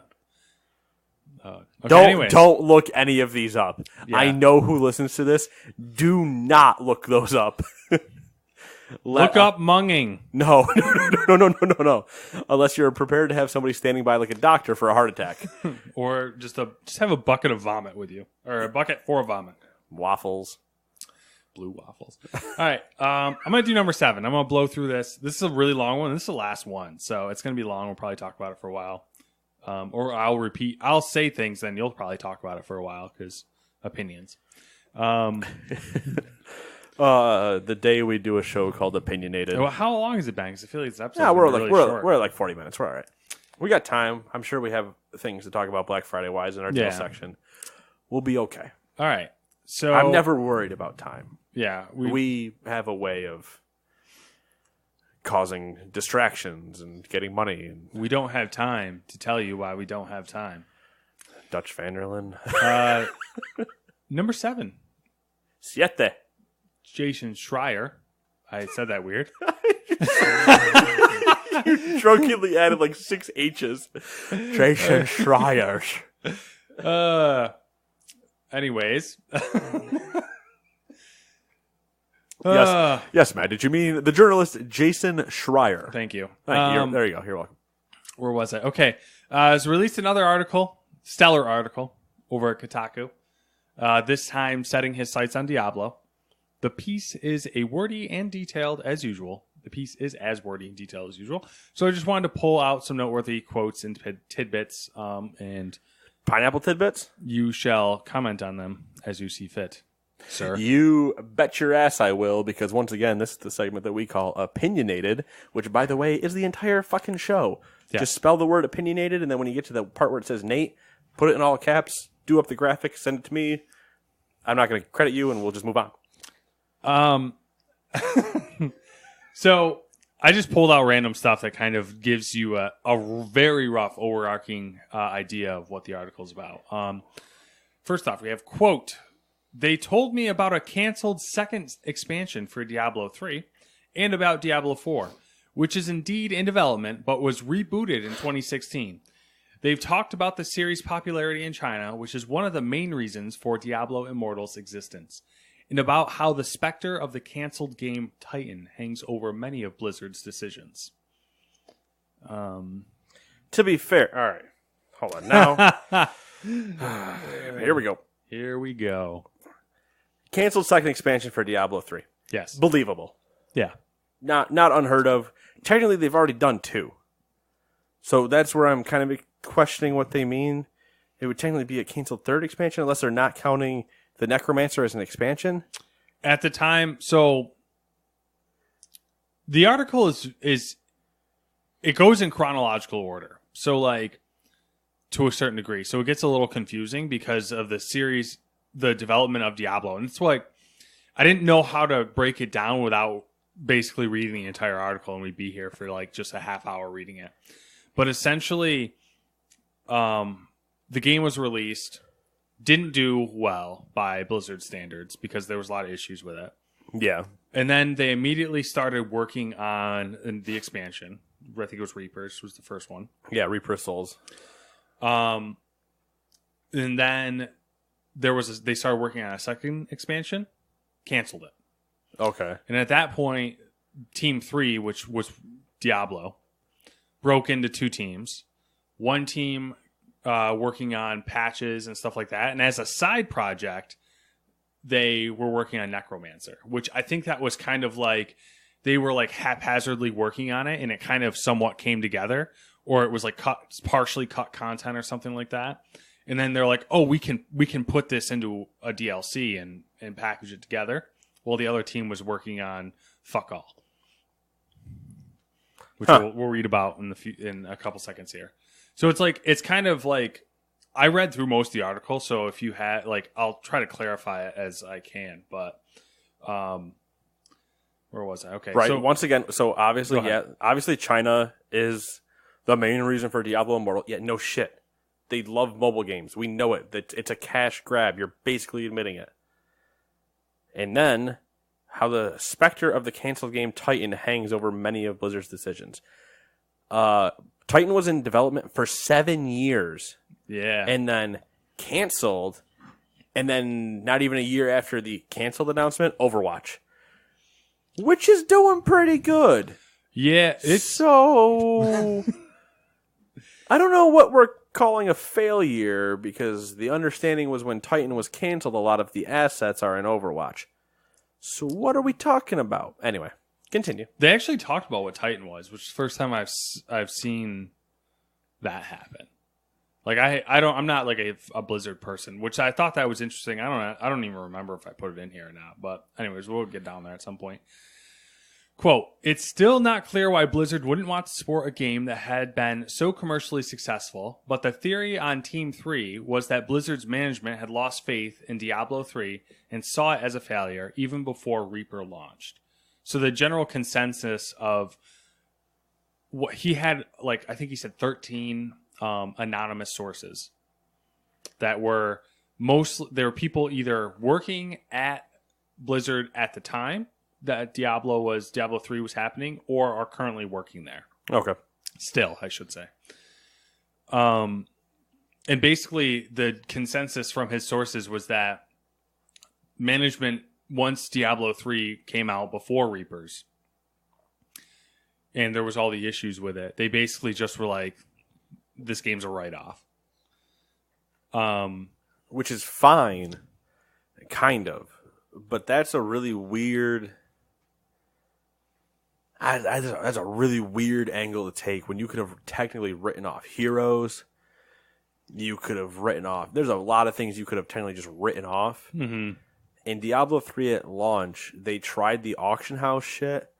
Okay, anyways. Don't look any of these up. Yeah. I know who listens to this. Do not look those up. Look up munging. No, no. Unless you're prepared to have somebody standing by like a doctor for a heart attack. Or just have a bucket of vomit with you, or a bucket for vomit. Waffles. Blue waffles. All right, I'm gonna do number 7. I'm gonna blow through this. This is a really long one. This is the last one, so it's gonna be long. We'll probably talk about it for a while, or I'll say things, then you'll probably talk about it for a while because opinions. The day we do a show called Opinionated. Well, how long has it been? Because I feel like this episode. Yeah, we're really like short. we're at like 40 minutes. We're all right. We got time. I'm sure we have things to talk about Black Friday wise in our deal section. We'll be okay. All right. So I'm never worried about time. Yeah, We have a way of causing distractions and getting money. And we don't have time to tell you why we don't have time. Dutch Vanderlyn. Number 7, Siete. Jason Schreier. I said that weird. You drunkenly added like 6 H's. Jason Schreier. Anyways. Yes, Matt. Did you mean the journalist Jason Schreier? Thank you. There you go. You're welcome. Where was I? Okay. So released another article, stellar article, over at Kotaku. This time setting his sights on Diablo. The piece is wordy and detailed as usual. So I just wanted to pull out some noteworthy quotes and tidbits, and Pineapple tidbits? you shall comment on them as you see fit, sir. You bet your ass I will, because once again, this is the segment that we call Opinionated, which, by the way, is the entire fucking show. Yeah. Just spell the word opinionated, and then when you get to the part where it says Nate, put it in all caps, do up the graphic, send it to me. I'm not going to credit you, and we'll just move on. So I just pulled out random stuff that kind of gives you a very rough overarching idea of what the article's about. First off, we have, quote, "They told me about a canceled second expansion for Diablo 3 and about Diablo 4, which is indeed in development but was rebooted in 2016. They've talked about the series' popularity in China, which is one of the main reasons for Diablo Immortal's existence, and about how the specter of the canceled game Titan hangs over many of Blizzard's decisions." To be fair, all right. Hold on. Now, here we go. Here we go. Canceled second expansion for Diablo 3. Yes. Believable. Yeah. Not unheard of. Technically, they've already done 2. So that's where I'm kind of questioning what they mean. It would technically be a canceled third expansion, unless they're not counting the Necromancer as an expansion. At the time, so the article is it goes in chronological order. So like to a certain degree. So it gets a little confusing because of the series, the development of Diablo. And it's like I didn't know how to break it down without basically reading the entire article, and we'd be here for like just a half hour reading it. But essentially, the game was released, didn't do well by Blizzard standards because there was a lot of issues with it. Yeah. And then they immediately started working on the expansion, I think it was Reapers was the first one. Yeah, Reaper Souls. And then they started working on a second expansion, canceled it. Okay. And at that point, Team 3, which was Diablo, broke into two teams. One team working on patches and stuff like that. And as a side project, they were working on Necromancer, which I think that was kind of like they were like haphazardly working on it and it kind of somewhat came together, or it was like partially cut content or something like that. And then they're like, oh, we can put this into a DLC and package it together. Well, the other team was working on fuck all, which we'll read about in a couple seconds here. So it's kind of like I read through most of the article. So if you had I'll try to clarify it as I can. But where was I? Okay, right. So, Once again, so obviously China is the main reason for Diablo Immortal. Yeah, no shit. They love mobile games. We know it. It's a cash grab. You're basically admitting it. And then how the specter of the canceled game Titan hangs over many of Blizzard's decisions. Titan was in development for 7 years. Yeah. And then canceled. And then not even a year after the canceled announcement, Overwatch. Which is doing pretty good. Yeah. So I don't know what we're calling a failure, because the understanding was when Titan was canceled, a lot of the assets are in Overwatch. So what are we talking about? Anyway, continue. They actually talked about what Titan was, which is the first time I've seen that happen. Like I'm not like a Blizzard person, which I thought that was interesting. I don't even remember if I put it in here or not. But anyways, we'll get down there at some point. Quote, it's still not clear why Blizzard wouldn't want to support a game that had been so commercially successful, but the theory on Team 3 was that Blizzard's management had lost faith in Diablo 3 and saw it as a failure even before Reaper launched. So the general consensus of what he had, I think he said 13 anonymous sources that were there were people either working at Blizzard at the time that Diablo 3 was happening, or are currently working there. Okay. Still, I should say. And basically, the consensus from his sources was that management, once Diablo 3 came out before Reapers, and there was all the issues with it, they basically just were like, this game's a write-off. Which is fine, kind of. But that's a really weird... That's a really weird angle to take when you could have technically written off Heroes. You could have written off... There's a lot of things you could have technically just written off. Mm-hmm. In Diablo 3 at launch, they tried the auction house shit,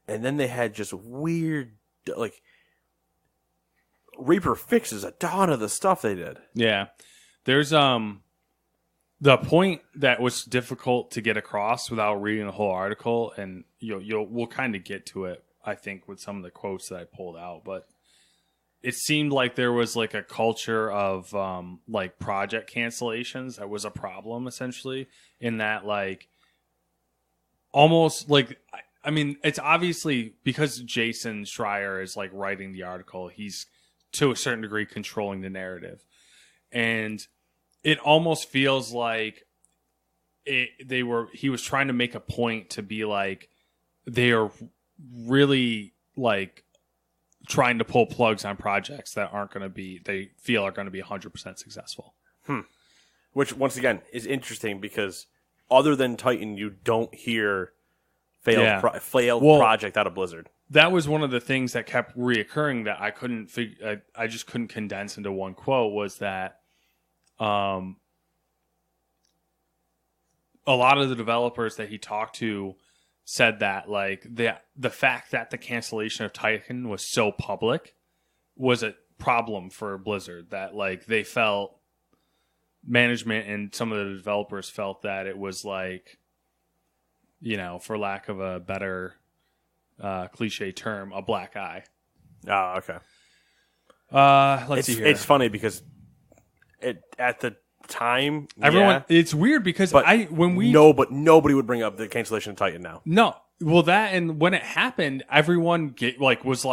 and then they had just weird... Reaper fixes a ton of the stuff they did. Yeah. There's... The point that was difficult to get across without reading the whole article, and we'll kind of get to it, I think, with some of the quotes that I pulled out, but it seemed like there was like a culture of project cancellations that was a problem, essentially, in that almost I mean, it's obviously because Jason Schreier is writing the article, he's to a certain degree controlling the narrative, and it almost feels like he was trying to make a point to be they are really trying to pull plugs on projects that they feel are going to be 100% successful. Which once again is interesting because other than Titan, you don't hear failed project out of Blizzard. That was one of the things that kept reoccurring that I couldn't I just couldn't condense into one quote, was that a lot of the developers that he talked to said that the fact that the cancellation of Titan was so public was a problem for Blizzard, that they felt management and some of the developers felt that it was for lack of a better cliche term, a black eye. Oh, okay. Let's see here. It's funny because at the time, it's weird because but nobody would bring up the cancellation of Titan now. No, well, that, and when it happened, everyone was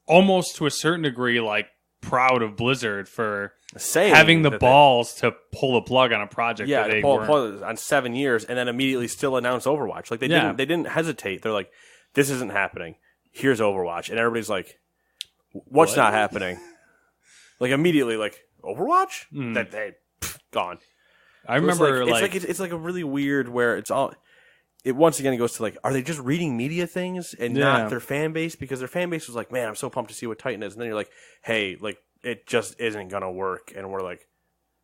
almost to a certain degree, like, proud of Blizzard for saying having the balls to pull the plug on a project. Yeah, that they they pull weren't. plug on 7 years and then immediately still announce Overwatch. Like they didn't hesitate. They're like, this isn't happening. Here's Overwatch, and everybody's like, what's What? not happening? Like immediately, like Overwatch that they gone. I remember It's like a really weird where it's all. It once again goes to like, are they just reading media things and not their fan base? Because their fan base was like, man, I'm so pumped to see what Titan is, and then you're like, hey, like it just isn't gonna work, and we're like,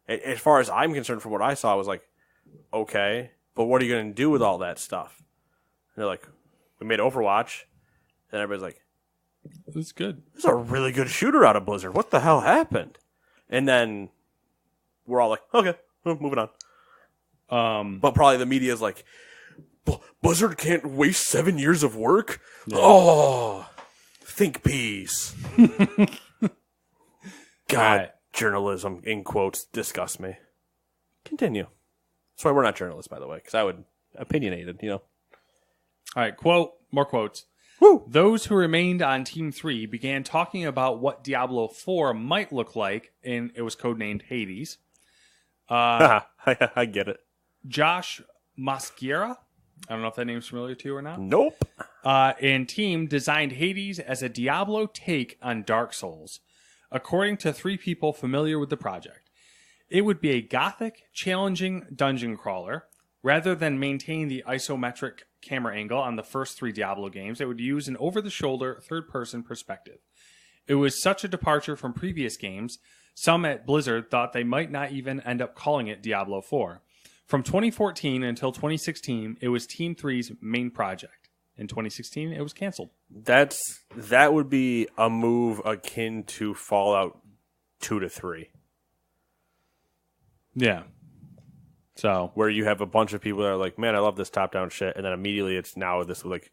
as far as I'm concerned, from what I saw, I was like, okay, but what are you gonna do with all that stuff? And they're like, we made Overwatch, and everybody's like, it's good. this is a really good shooter out of Blizzard. What the hell happened? And then we're all like, okay, moving on. But probably the media is like, Blizzard can't waste 7 years of work? Yeah. Oh, think peace. God, journalism, in quotes, disgusts me. Continue. That's why we're not journalists, by the way, because I would opinionated, you know. All right, more quotes. Woo! Those who remained on Team 3 began talking about what Diablo 4 might look like, and it was codenamed Hades. I get it. Josh Mosquera, I don't know if that name's familiar to you or not. Nope. And team designed Hades as a Diablo take on Dark Souls, according to 3 people familiar with the project. It would be a gothic, challenging dungeon crawler. Rather than maintain the isometric camera angle on the first 3 Diablo games, it would use an over-the-shoulder, third-person perspective. It was such a departure from previous games, some at Blizzard thought they might not even end up calling it Diablo 4. From 2014 until 2016, it was Team 3's main project. In 2016, it was canceled. That would be a move akin to Fallout 2 to 3. Yeah. So where you have a bunch of people that are like, man, I love this top-down shit, and then immediately it's now this like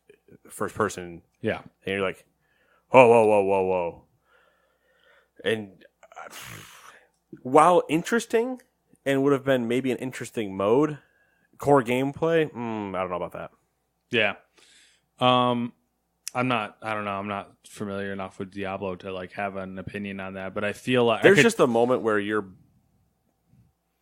first person. Yeah. And you're like, whoa. And while interesting and would have been maybe an interesting mode, core gameplay, I don't know about that. Yeah. I'm not familiar enough with Diablo to like have an opinion on that, but I feel like there's just a moment where you're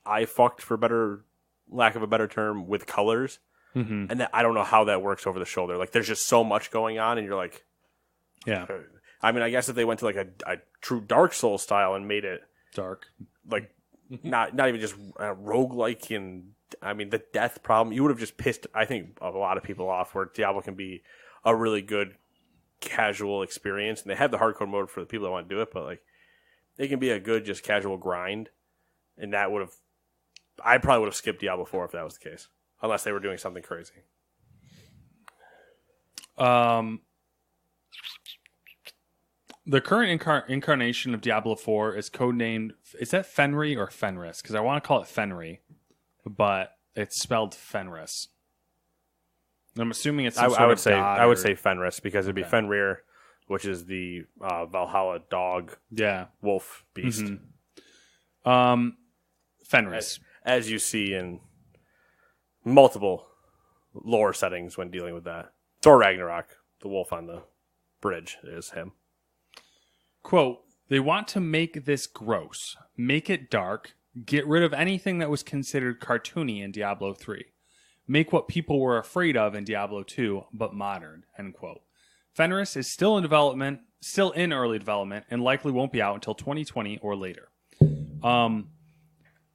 I fucked for lack of a better term with colors. Mm-hmm. And that, I don't know how that works over the shoulder. Like there's just so much going on and you're like, yeah. I mean, I guess if they went to like a true Dark Souls style and made it dark, like not even just roguelike, and I mean the death problem, you would have just pissed, I think, a lot of people off. Where Diablo can be a really good casual experience, and they have the hardcore mode for the people that want to do it, but like it can be a good just casual grind, and that would have, I probably would have skipped Diablo 4 if that was the case, unless they were doing something crazy. The current incarnation of Diablo 4 is codenamed, is that Fenry or Fenris? Because I want to call it Fenry, but it's spelled Fenris. I'm assuming it's some sort of god. I would say Fenris, because it'd be Fenrir, which is the Valhalla dog, wolf beast. Mm-hmm. Fenris, as you see in multiple lore settings when dealing with that. Thor Ragnarok, the wolf on the bridge, is him. Quote, they want to make this gross, make it dark, get rid of anything that was considered cartoony in Diablo 3. Make what people were afraid of in Diablo 2, but modern, end quote. Fenris is still in early development, and likely won't be out until 2020 or later.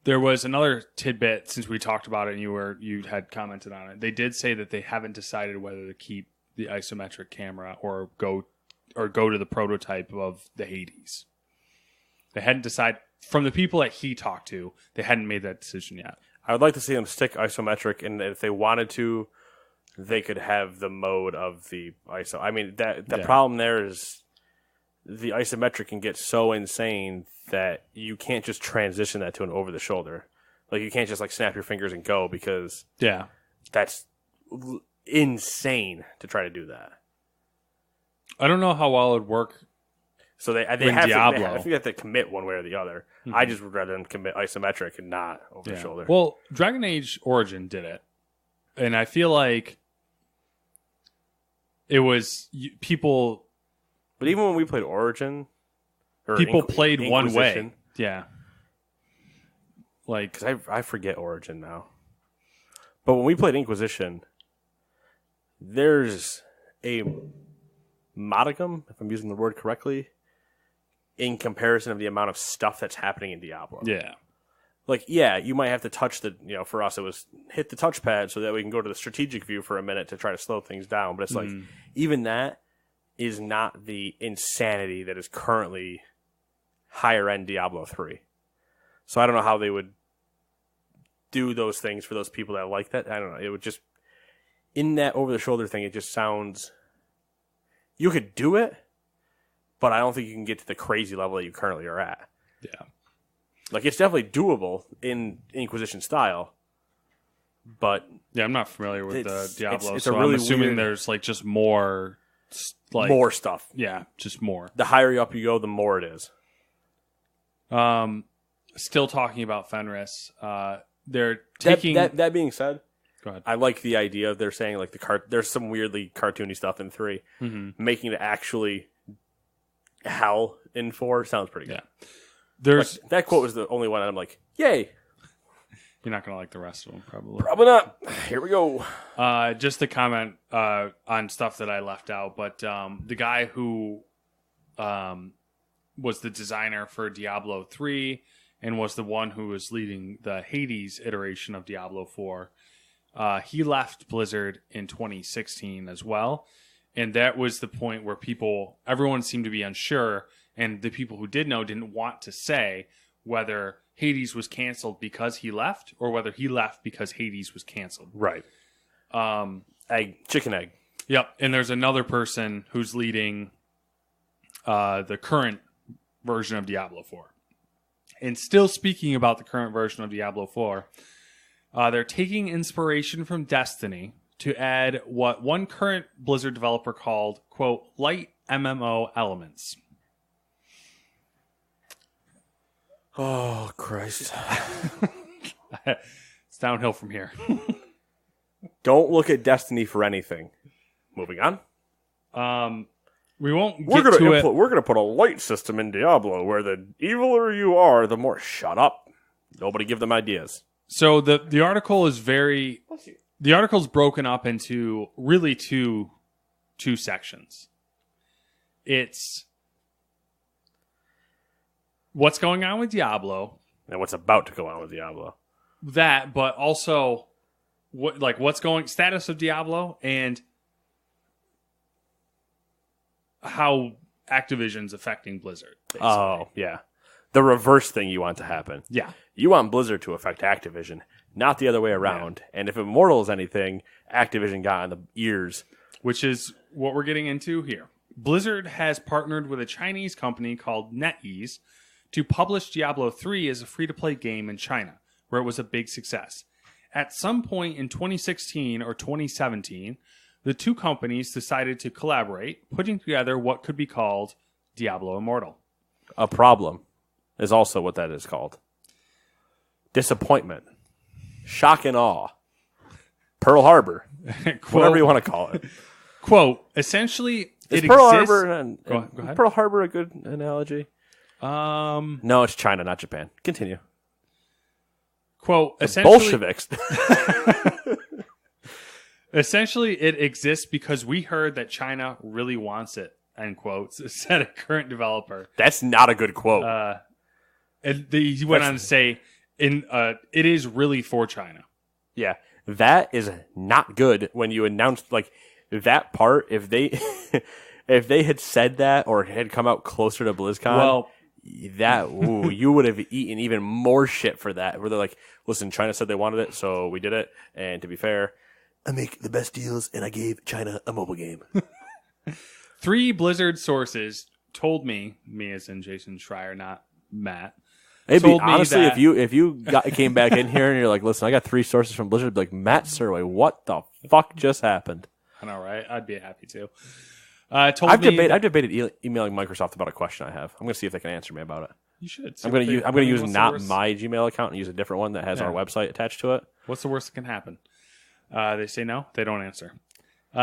There was another tidbit, since we talked about it and you had commented on it. They did say that they haven't decided whether to keep the isometric camera or go to the prototype of the Hades. They hadn't decided. From the people that he talked to, they hadn't made that decision yet. I would like to see them stick isometric, and if they wanted to, they could have the mode of the ISO. I mean, the problem there is the isometric can get so insane that you can't just transition that to an over-the-shoulder. Like, you can't just like snap your fingers and go, because that's insane to try to do that. I don't know how well it would work. So they have Diablo. I think they have to commit one way or the other. Mm-hmm. I just would rather them commit isometric and not over the shoulder. Well, Dragon Age Origin did it, and I feel like it was people But even when we played Origin, or People played one way. Inquisition, Yeah. Like, because I forget Origin now. But when we played Inquisition, there's a modicum, if I'm using the word correctly, in comparison of the amount of stuff that's happening in Diablo. yeah. Like, yeah, you might have to touch for us, it was hit the touchpad so that we can go to the strategic view for a minute to try to slow things down. But it's like, even that is not the insanity that is currently higher end Diablo 3. So I don't know how they would do those things for those people that like that. I don't know. It would just, in that over the shoulder thing, it just sounds, you could do it, but I don't think you can get to the crazy level that you currently are at. Yeah. Like, it's definitely doable in Inquisition style, but Yeah, I'm not familiar with the Diablo, it's so a really I'm assuming weird, there's like just more, like more stuff. Yeah, just more. The higher up you go, the more it is. Still talking about Fenris. They're taking. That being said, Go ahead. I like the idea of they're saying like there's some weirdly cartoony stuff in 3, making it actually hell in 4 sounds pretty good. Yeah. There's Like, that quote was the only one I'm like, yay. You're not gonna like the rest of them, probably. Probably not. Here we go. Just to comment on stuff that I left out, but the guy who was the designer for Diablo 3 and was the one who was leading the Hades iteration of Diablo 4, he left Blizzard in 2016 as well. And that was the point where everyone seemed to be unsure, and the people who did know didn't want to say whether Hades was canceled because he left or whether he left because Hades was canceled. Right. Chicken egg. Yep. And there's another person who's leading the current version of Diablo 4. And still speaking about the current version of Diablo 4, they're taking inspiration from Destiny to add what one current Blizzard developer called, quote, light MMO elements. Oh, Christ. It's downhill from here. Don't look at Destiny for anything. Moving on. We won't We're get to it. We're going to put a light system in Diablo where the eviler you are, the more shut up. Nobody give them ideas. So the article is the article's broken up into really two sections. It's what's going on with Diablo and what's about to go on with Diablo. That, but also status of Diablo and how Activision's affecting Blizzard. Basically. Oh, yeah. The reverse thing you want to happen. Yeah. You want Blizzard to affect Activision, not the other way around. Yeah. And if Immortal is anything, Activision got on the ears. Which is what we're getting into here. Blizzard has partnered with a Chinese company called NetEase to publish Diablo 3 as a free-to-play game in China, where it was a big success. At some point in 2016 or 2017, the two companies decided to collaborate, putting together what could be called Diablo Immortal. A problem is also what that is called. Disappointment. Shock and awe. Pearl Harbor. Quote, whatever you want to call it. Quote, essentially, is it Pearl exists... Harbor Go ahead. Pearl Harbor a good analogy? No, it's China, not Japan. Continue. Quote, the essentially... Bolsheviks. Essentially, it exists because we heard that China really wants it, end quotes, said a current developer. That's not a good quote. And he went on to say, it is really for China. Yeah, that is not good when you announced, like, that part, if they had said that or had come out closer to BlizzCon, well, you would have eaten even more shit for that, where they're like, listen, China said they wanted it, so we did it, and to be fair, I make the best deals, and I gave China a mobile game. 3 Blizzard sources told me as in Jason Schreier, not Matt. Honestly, if you came back in here and you're like, listen, I got 3 sources from Blizzard, I'd be like, Matt Surway, what the fuck just happened? I know, right? I'd be happy to. I've debated emailing Microsoft about a question I have. I'm going to see if they can answer me about it. You should. I'm going to use not my Gmail account and use a different one that has our website attached to it. What's the worst that can happen? They say no. They don't answer.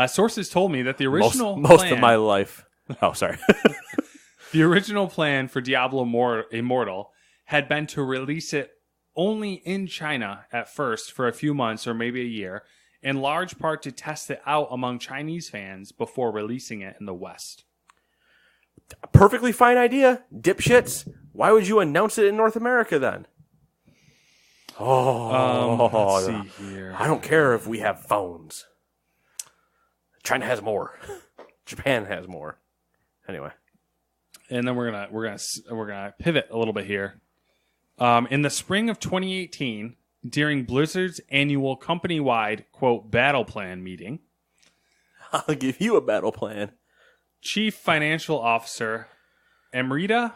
Sources told me that the original most of my life Oh, sorry. The original plan for Diablo Immortal had been to release it only in China at first for a few months or maybe a year, in large part to test it out among Chinese fans before releasing it in the West. Perfectly fine idea, dipshits. Why would you announce it in North America then? Let's see here. I don't care if we have phones. China has more. Japan has more. Anyway. And then we're gonna pivot a little bit here. In the spring of 2018, during Blizzard's annual company-wide quote battle plan meeting, I'll give you a battle plan. Chief Financial Officer Amrita,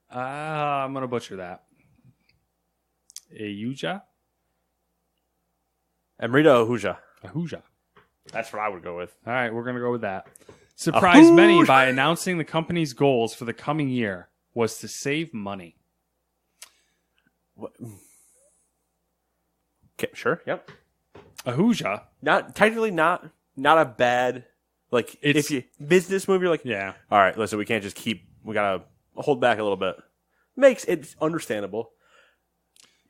I'm gonna butcher that. Ahuja. Ahuja. That's what I would go with. All right, we're gonna go with that. Surprised many by announcing the company's goals for the coming year was to save money. What? Okay, sure. Yep. Ahuja. Not a bad if you business move. You're like, yeah. All right, listen, we can't just we gotta hold back a little bit. Makes it understandable.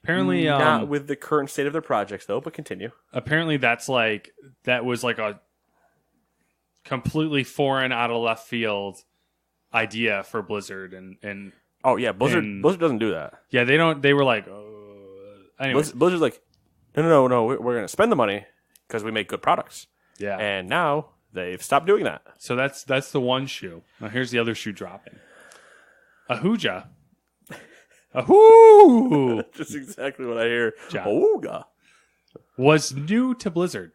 Apparently, not with the current state of their projects though. But continue. Apparently, that was like a completely foreign, out of left field idea for Blizzard, and oh yeah, Blizzard doesn't do that. Yeah, they don't. They were like, anyway, Blizzard's like, no, we're gonna spend the money because we make good products. Yeah, and now they've stopped doing that. So that's the one shoe. Now here's the other shoe dropping. Ahuja. Ahoo! Just exactly what I hear. Ahuja was new to Blizzard,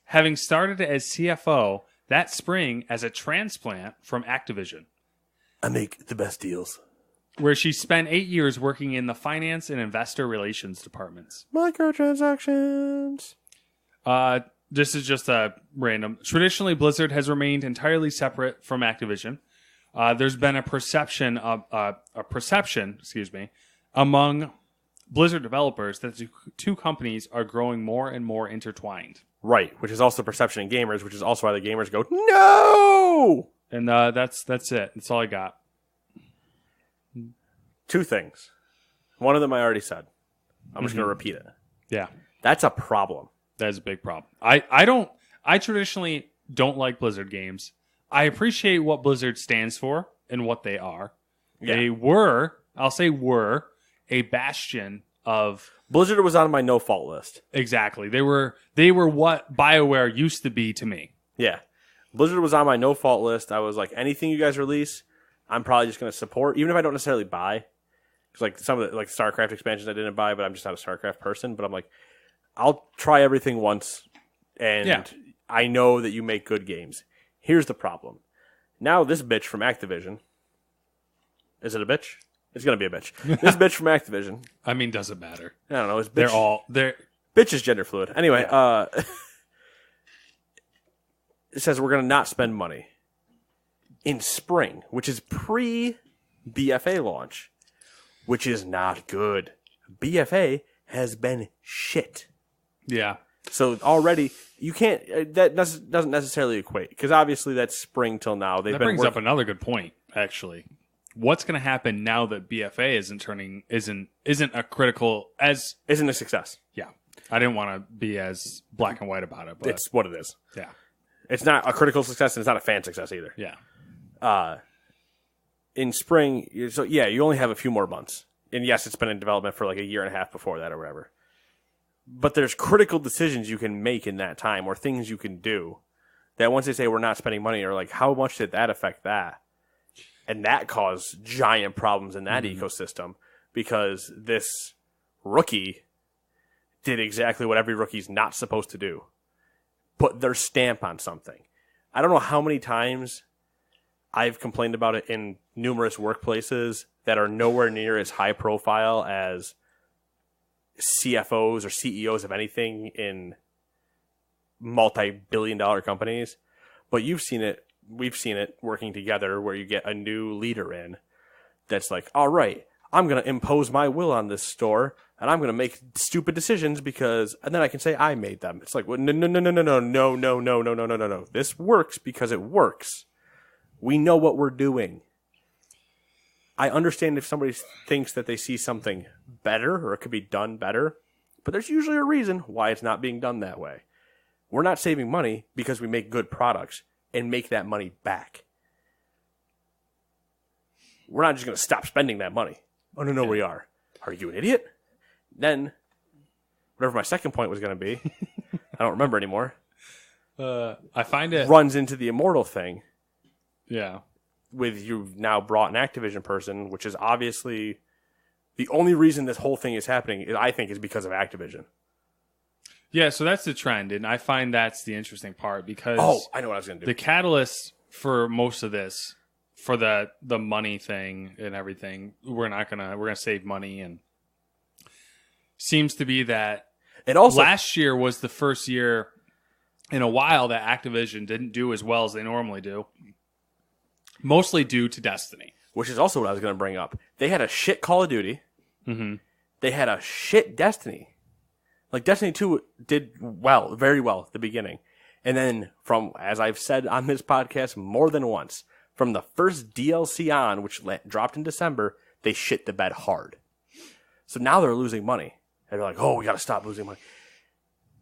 having started as CFO that spring as a transplant from Activision. I make the best deals. Where she spent 8 years working in the finance and investor relations departments. Microtransactions. This is just a random. Traditionally, Blizzard has remained entirely separate from Activision. There's been a perception, among Blizzard developers that the two companies are growing more and more intertwined. Right, which is also perception in gamers, which is also why the gamers go, no! And that's it. That's all I got. Two things. One of them I already said. I'm just going to repeat it. Yeah. That's a problem. That is a big problem. I traditionally don't like Blizzard games. I appreciate what Blizzard stands for and what they are. Yeah. They were a bastion of... Blizzard was on my no-fault list. Exactly. They were what BioWare used to be to me. Yeah. Blizzard was on my no-fault list. I was like, anything you guys release, I'm probably just going to support, even if I don't necessarily buy. Because like some of the StarCraft expansions I didn't buy, but I'm just not a StarCraft person. But I'm like, I'll try everything once, and I know that you make good games. Here's the problem. Now this bitch from Activision... Is it a bitch? It's going to be a bitch. This bitch from Activision... I mean, doesn't matter. I don't know. It's bitch. They're... Bitch is gender fluid. Anyway, it says we're going to not spend money in spring, which is pre-BFA launch, which is not good. BFA has been shit. Yeah. So already, you can't... That doesn't necessarily equate, because obviously that's spring till now. That brings up another good point, actually. What's going to happen now that BFA isn't a critical as... Isn't a success. Yeah. I didn't want to be as black and white about it, but... It's what it is. Yeah. It's not a critical success, and it's not a fan success either. Yeah. In spring, so yeah, you only have a few more months. And yes, it's been in development for like a year and a half before that or whatever. But there's critical decisions you can make in that time, or things you can do, that once they say we're not spending money, or like, how much did that affect that? And that caused giant problems in that ecosystem, because this rookie did exactly what every rookie's not supposed to do. Put their stamp on something. I don't know how many times I've complained about it in numerous workplaces that are nowhere near as high profile as CFOs or CEOs of anything in multi-billion-dollar companies. But you've seen it. We've seen it working together where you get a new leader in that's like, all right, I'm going to impose my will on this store, and I'm going to make stupid decisions and then I can say I made them. It's like, well, no. This works because it works. We know what we're doing. I understand if somebody thinks that they see something better or it could be done better, but there's usually a reason why it's not being done that way. We're not saving money because we make good products and make that money back. We're not just going to stop spending that money. Oh, no, we are. Are you an idiot? Then, whatever my second point was going to be, I don't remember anymore. I find it... runs into the Immortal thing. Yeah. With you've now brought an Activision person, which is obviously the only reason this whole thing is happening, I think, is because of Activision. Yeah, so that's the trend, and I find that's the interesting part because... Oh, I know what I was going to do. The catalyst for most of this, for the money thing and everything, we're gonna save money, and seems to be that it also last year was the first year in a while that Activision didn't do as well as they normally do, mostly due to Destiny. Which is also what I was going to bring up. They had a shit Call of Duty. Mm-hmm. They had a shit Destiny. Like, Destiny 2 did well, very well at the beginning. And then, from, as I've said on this podcast more than once, from the first DLC on, which dropped in December, they shit the bed hard. So now they're losing money. And they're like, oh, we got to stop losing money.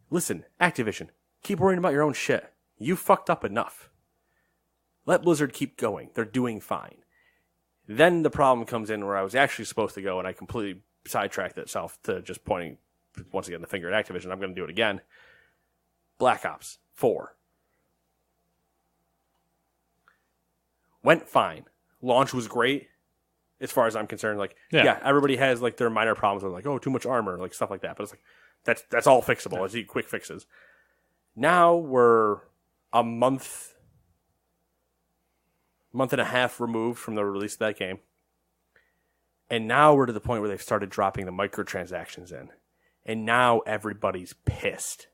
Listen, Activision, keep worrying about your own shit. You fucked up enough. Let Blizzard keep going. They're doing fine. Then the problem comes in where I was actually supposed to go, and I completely sidetracked itself to just pointing, once again, the finger at Activision. I'm going to do it again. Black Ops 4. Went fine. Launch was great, as far as I'm concerned. Like, yeah everybody has like their minor problems with like, oh, too much armor, like stuff like that. But it's like that's all fixable. It's quick fixes. Now we're a month and a half removed from the release of that game. And now we're to the point where they've started dropping the microtransactions in. And now everybody's pissed.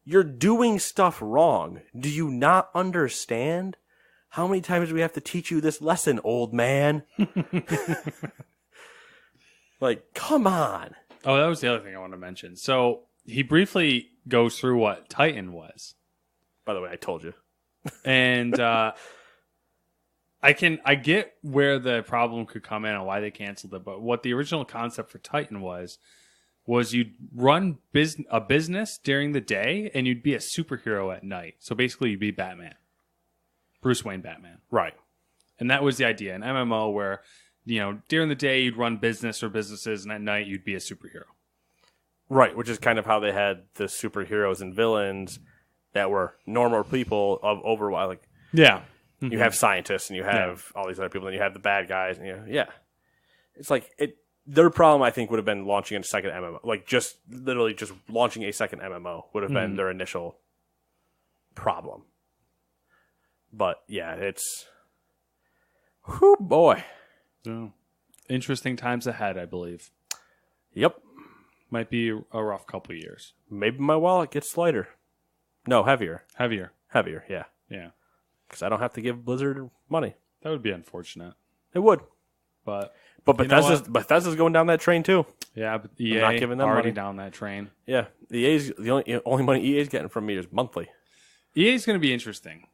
You're doing stuff wrong. Do you not understand? How many times do we have to teach you this lesson, old man? Like, come on. Oh, that was the other thing I wanted to mention. So he briefly goes through what Titan was. By the way, I told you. And I get where the problem could come in and why they canceled it, but what the original concept for Titan was you'd run a business during the day and you'd be a superhero at night. So basically you'd be Batman. Bruce Wayne Batman. Right. And that was the idea. An MMO where, during the day you'd run business or businesses and at night you'd be a superhero. Right, which is kind of how they had the superheroes and villains that were normal people of Overwatch. Like, yeah. You have scientists and you have all these other people and you have the bad guys. And it's like their problem, I think, would have been launching a second MMO. Like, just literally just launching a second MMO would have been their initial problem. But, yeah, it's... Whew, boy. Yeah. Interesting times ahead, I believe. Yep. Might be a rough couple of years. Maybe my wallet gets lighter. No, heavier. Heavier, yeah. Yeah. Because I don't have to give Blizzard money. That would be unfortunate. It would. But Bethesda's going down that train, too. Yeah, but EA not giving them already money. down that train. Yeah. The only money EA's getting from me is monthly. EA's going to be interesting.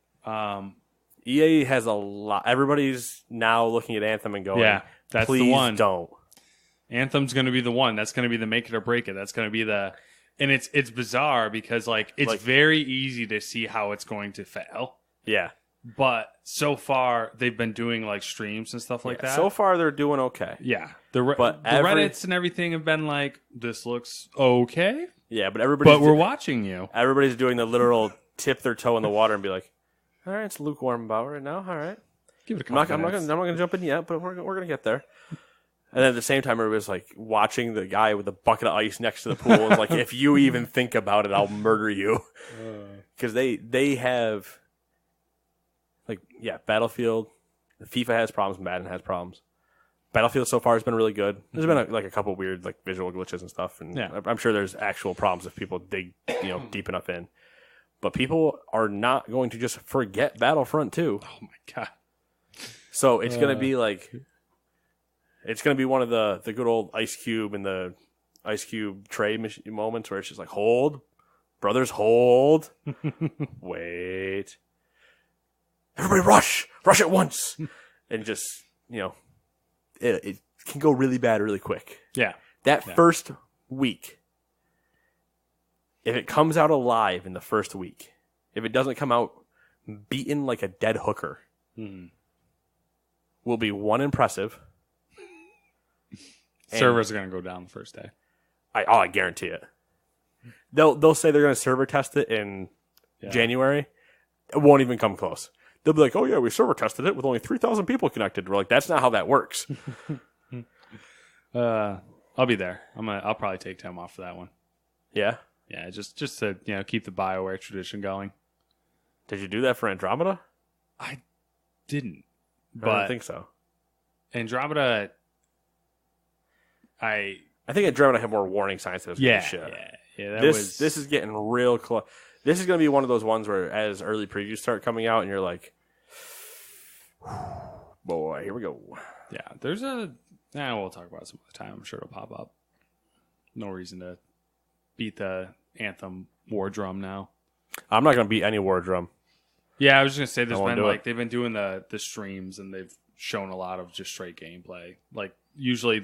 EA has a lot. Everybody's now looking at Anthem and going, yeah, that's please the one. Don't. Anthem's going to be the one. That's going to be the make it or break it. That's going to be the... And it's bizarre because it's very easy to see how it's going to fail. Yeah. But so far they've been doing like streams and stuff like that. So far they're doing okay. Yeah. The Reddits and everything have been like, this looks okay. Yeah, but we're watching you. Everybody's doing the literal tip their toe in the water and be like, all right, it's lukewarm about right now. All right. Give it a couple I'm not going to jump in yet, but we're going to get there. And then at the same time, everybody's like watching the guy with the bucket of ice next to the pool. It's like, if you even think about it, I'll murder you. Because they have, Battlefield. FIFA has problems. Madden has problems. Battlefield so far has been really good. There's been a couple weird visual glitches and stuff. And I'm sure there's actual problems if people dig deep enough in. But people are not going to just forget Battlefront 2. Oh my god! So it's going to be like. It's going to be one of the good old Ice Cube and the Ice Cube Trey moments where it's just like, hold. Brothers, hold. Wait. everybody rush at once, and just it can go really bad really quick. Yeah. That first week, if it comes out alive in the first week, if it doesn't come out beaten like a dead hooker, will be one impressive. Servers are going to go down the first day. I guarantee it. They'll say they're going to server test it in January. It won't even come close. They'll be like, "Oh yeah, we server tested it with only 3,000 people connected." We're like, "That's not how that works." I'll be there. I'll probably take time off for that one. Yeah. Yeah, just to keep the BioWare tradition going. Did you do that for Andromeda? I didn't, I but don't think so. Andromeda, I think Andromeda had more warning signs that it was gonna be shit. Yeah. This is getting real close. This is going to be one of those ones where, as early previews start coming out, and you're like, "Boy, here we go." Yeah, we'll talk about it some other time. I'm sure it'll pop up. No reason to beat the Anthem war drum now. I'm not going to beat any war drum. Yeah, I was just going to say they've been doing the streams, and they've shown a lot of just straight gameplay. Like usually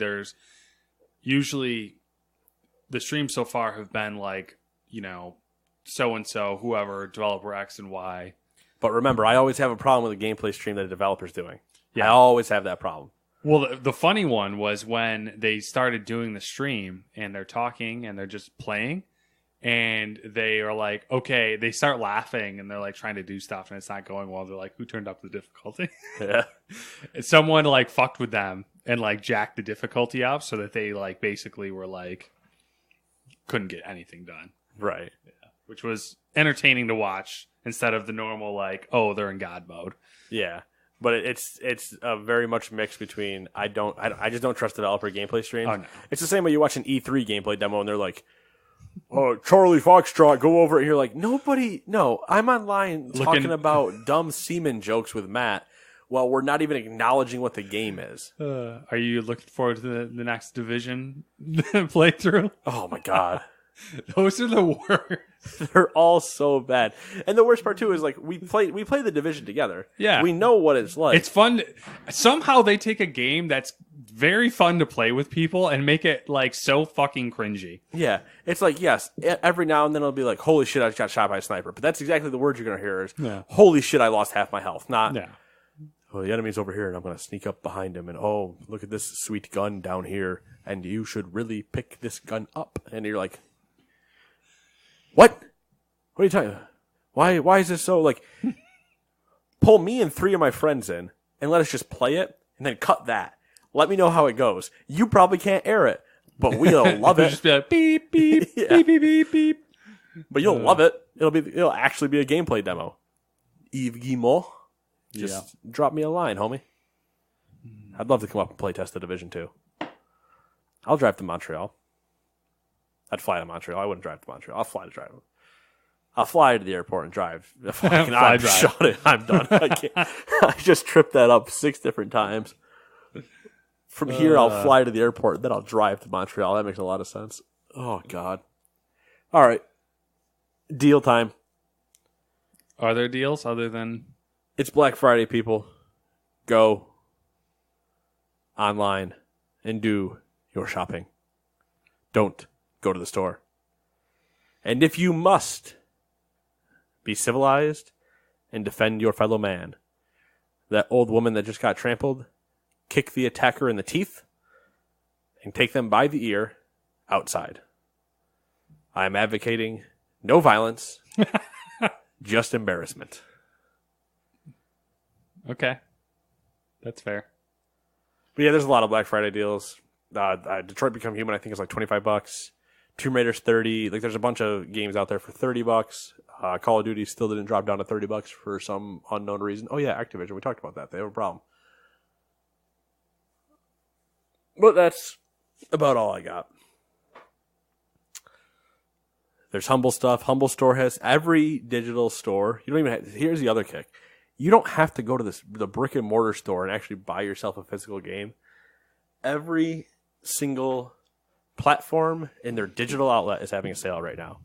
the streams so far have been like, so and so, whoever, developer X and Y. But remember, I always have a problem with a gameplay stream that a developer's doing. Yeah. I always have that problem. Well, the funny one was when they started doing the stream and they're talking and they're just playing, and they are like, okay, they start laughing and they're like trying to do stuff and it's not going well. They're like, who turned up the difficulty? Yeah. Someone like fucked with them and like jacked the difficulty up so that they like basically were like couldn't get anything done. Right. Yeah. Which was entertaining to watch instead of the normal like, oh, they're in God mode. Yeah. But it's a very much mix between I just don't trust developer gameplay streams. Oh, no. It's the same way you watch an E3 gameplay demo and they're like, "Oh, Charlie Foxtrot, go over it." And you're like, I'm online talking about dumb semen jokes with Matt while we're not even acknowledging what the game is. Are you looking forward to the next Division playthrough? Oh my God. Those are the worst. They're all so bad. And the worst part too is like we play the Division together. Yeah. We know what it's like. It's fun. Somehow they take a game that's very fun to play with people and make it like so fucking cringy. Yeah. It's like, yes, every now and then it'll be like, "Holy shit, I just got shot by a sniper." But that's exactly the word you're going to hear is, "Holy shit, I lost half my health." Not, "Oh, the enemy's over here and I'm going to sneak up behind him and, oh, look at this sweet gun down here and you should really pick this gun up." And you're like, "What? What are you talking about? Why is this so like?" Pull me and 3 of my friends in and let us just play it and then cut that. Let me know how it goes. You probably can't air it, but we'll love it. Just be like beep beep beep beep beep beep. But you'll love it. It'll actually be a gameplay demo. Yves Guillemot, just drop me a line, homie. I'd love to come up and play test the Division 2. I'll drive to Montreal. I'd fly to Montreal. I wouldn't drive to Montreal. I'll fly to the airport and drive. I'm shot it. I'm done. I can't. I just tripped that up 6 different times. From here, I'll fly to the airport, then I'll drive to Montreal. That makes a lot of sense. Oh, God. All right. Deal time. Are there deals other than... It's Black Friday, people. Go online and do your shopping. Don't go to the store. And if you must, be civilized and defend your fellow man. That old woman that just got trampled, kick the attacker in the teeth and take them by the ear outside. I am advocating no violence, just embarrassment. Okay. That's fair. But yeah, there's a lot of Black Friday deals. Detroit Become Human, I think, is like $25. Tomb Raider's $30. Like, there's a bunch of games out there for $30. Call of Duty still didn't drop down to $30 for some unknown reason. Oh yeah, Activision. We talked about that. They have a problem. But that's about all I got. There's Humble stuff. Humble Store has every digital store. You don't even have, here's the other kick. You don't have to go to the brick and mortar store and actually buy yourself a physical game. Every single platform in their digital outlet is having a sale right now.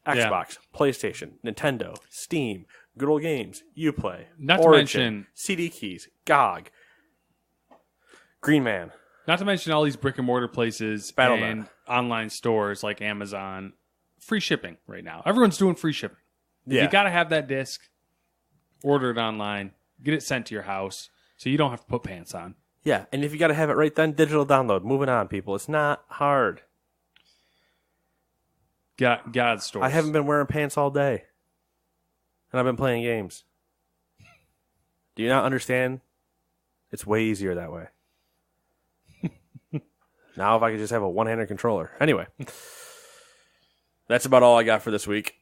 Xbox, PlayStation, Nintendo, Steam, Good Old Games, Uplay, Not to Origin, mention- CD Keys, GOG, Green Man. Not to mention all these brick and mortar places Battle.net. and online stores like Amazon. Free shipping right now. Everyone's doing free shipping. Yeah. You got to have that disc. Order it online. Get it sent to your house so you don't have to put pants on. Yeah, and if you got to have it right then, digital download. Moving on, people. It's not hard. God's stores. I haven't been wearing pants all day. And I've been playing games. Do you not understand? It's way easier that way. Now if I could just have a one-handed controller. Anyway. That's about all I got for this week.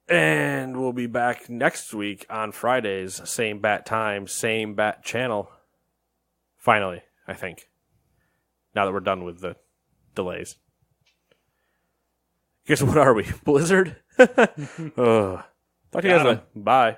And we'll be back next week on Fridays. Same bat time, same bat channel. Finally, I think. Now that we're done with the delays. Guess what are we? Blizzard? Talk to you guys later. Bye.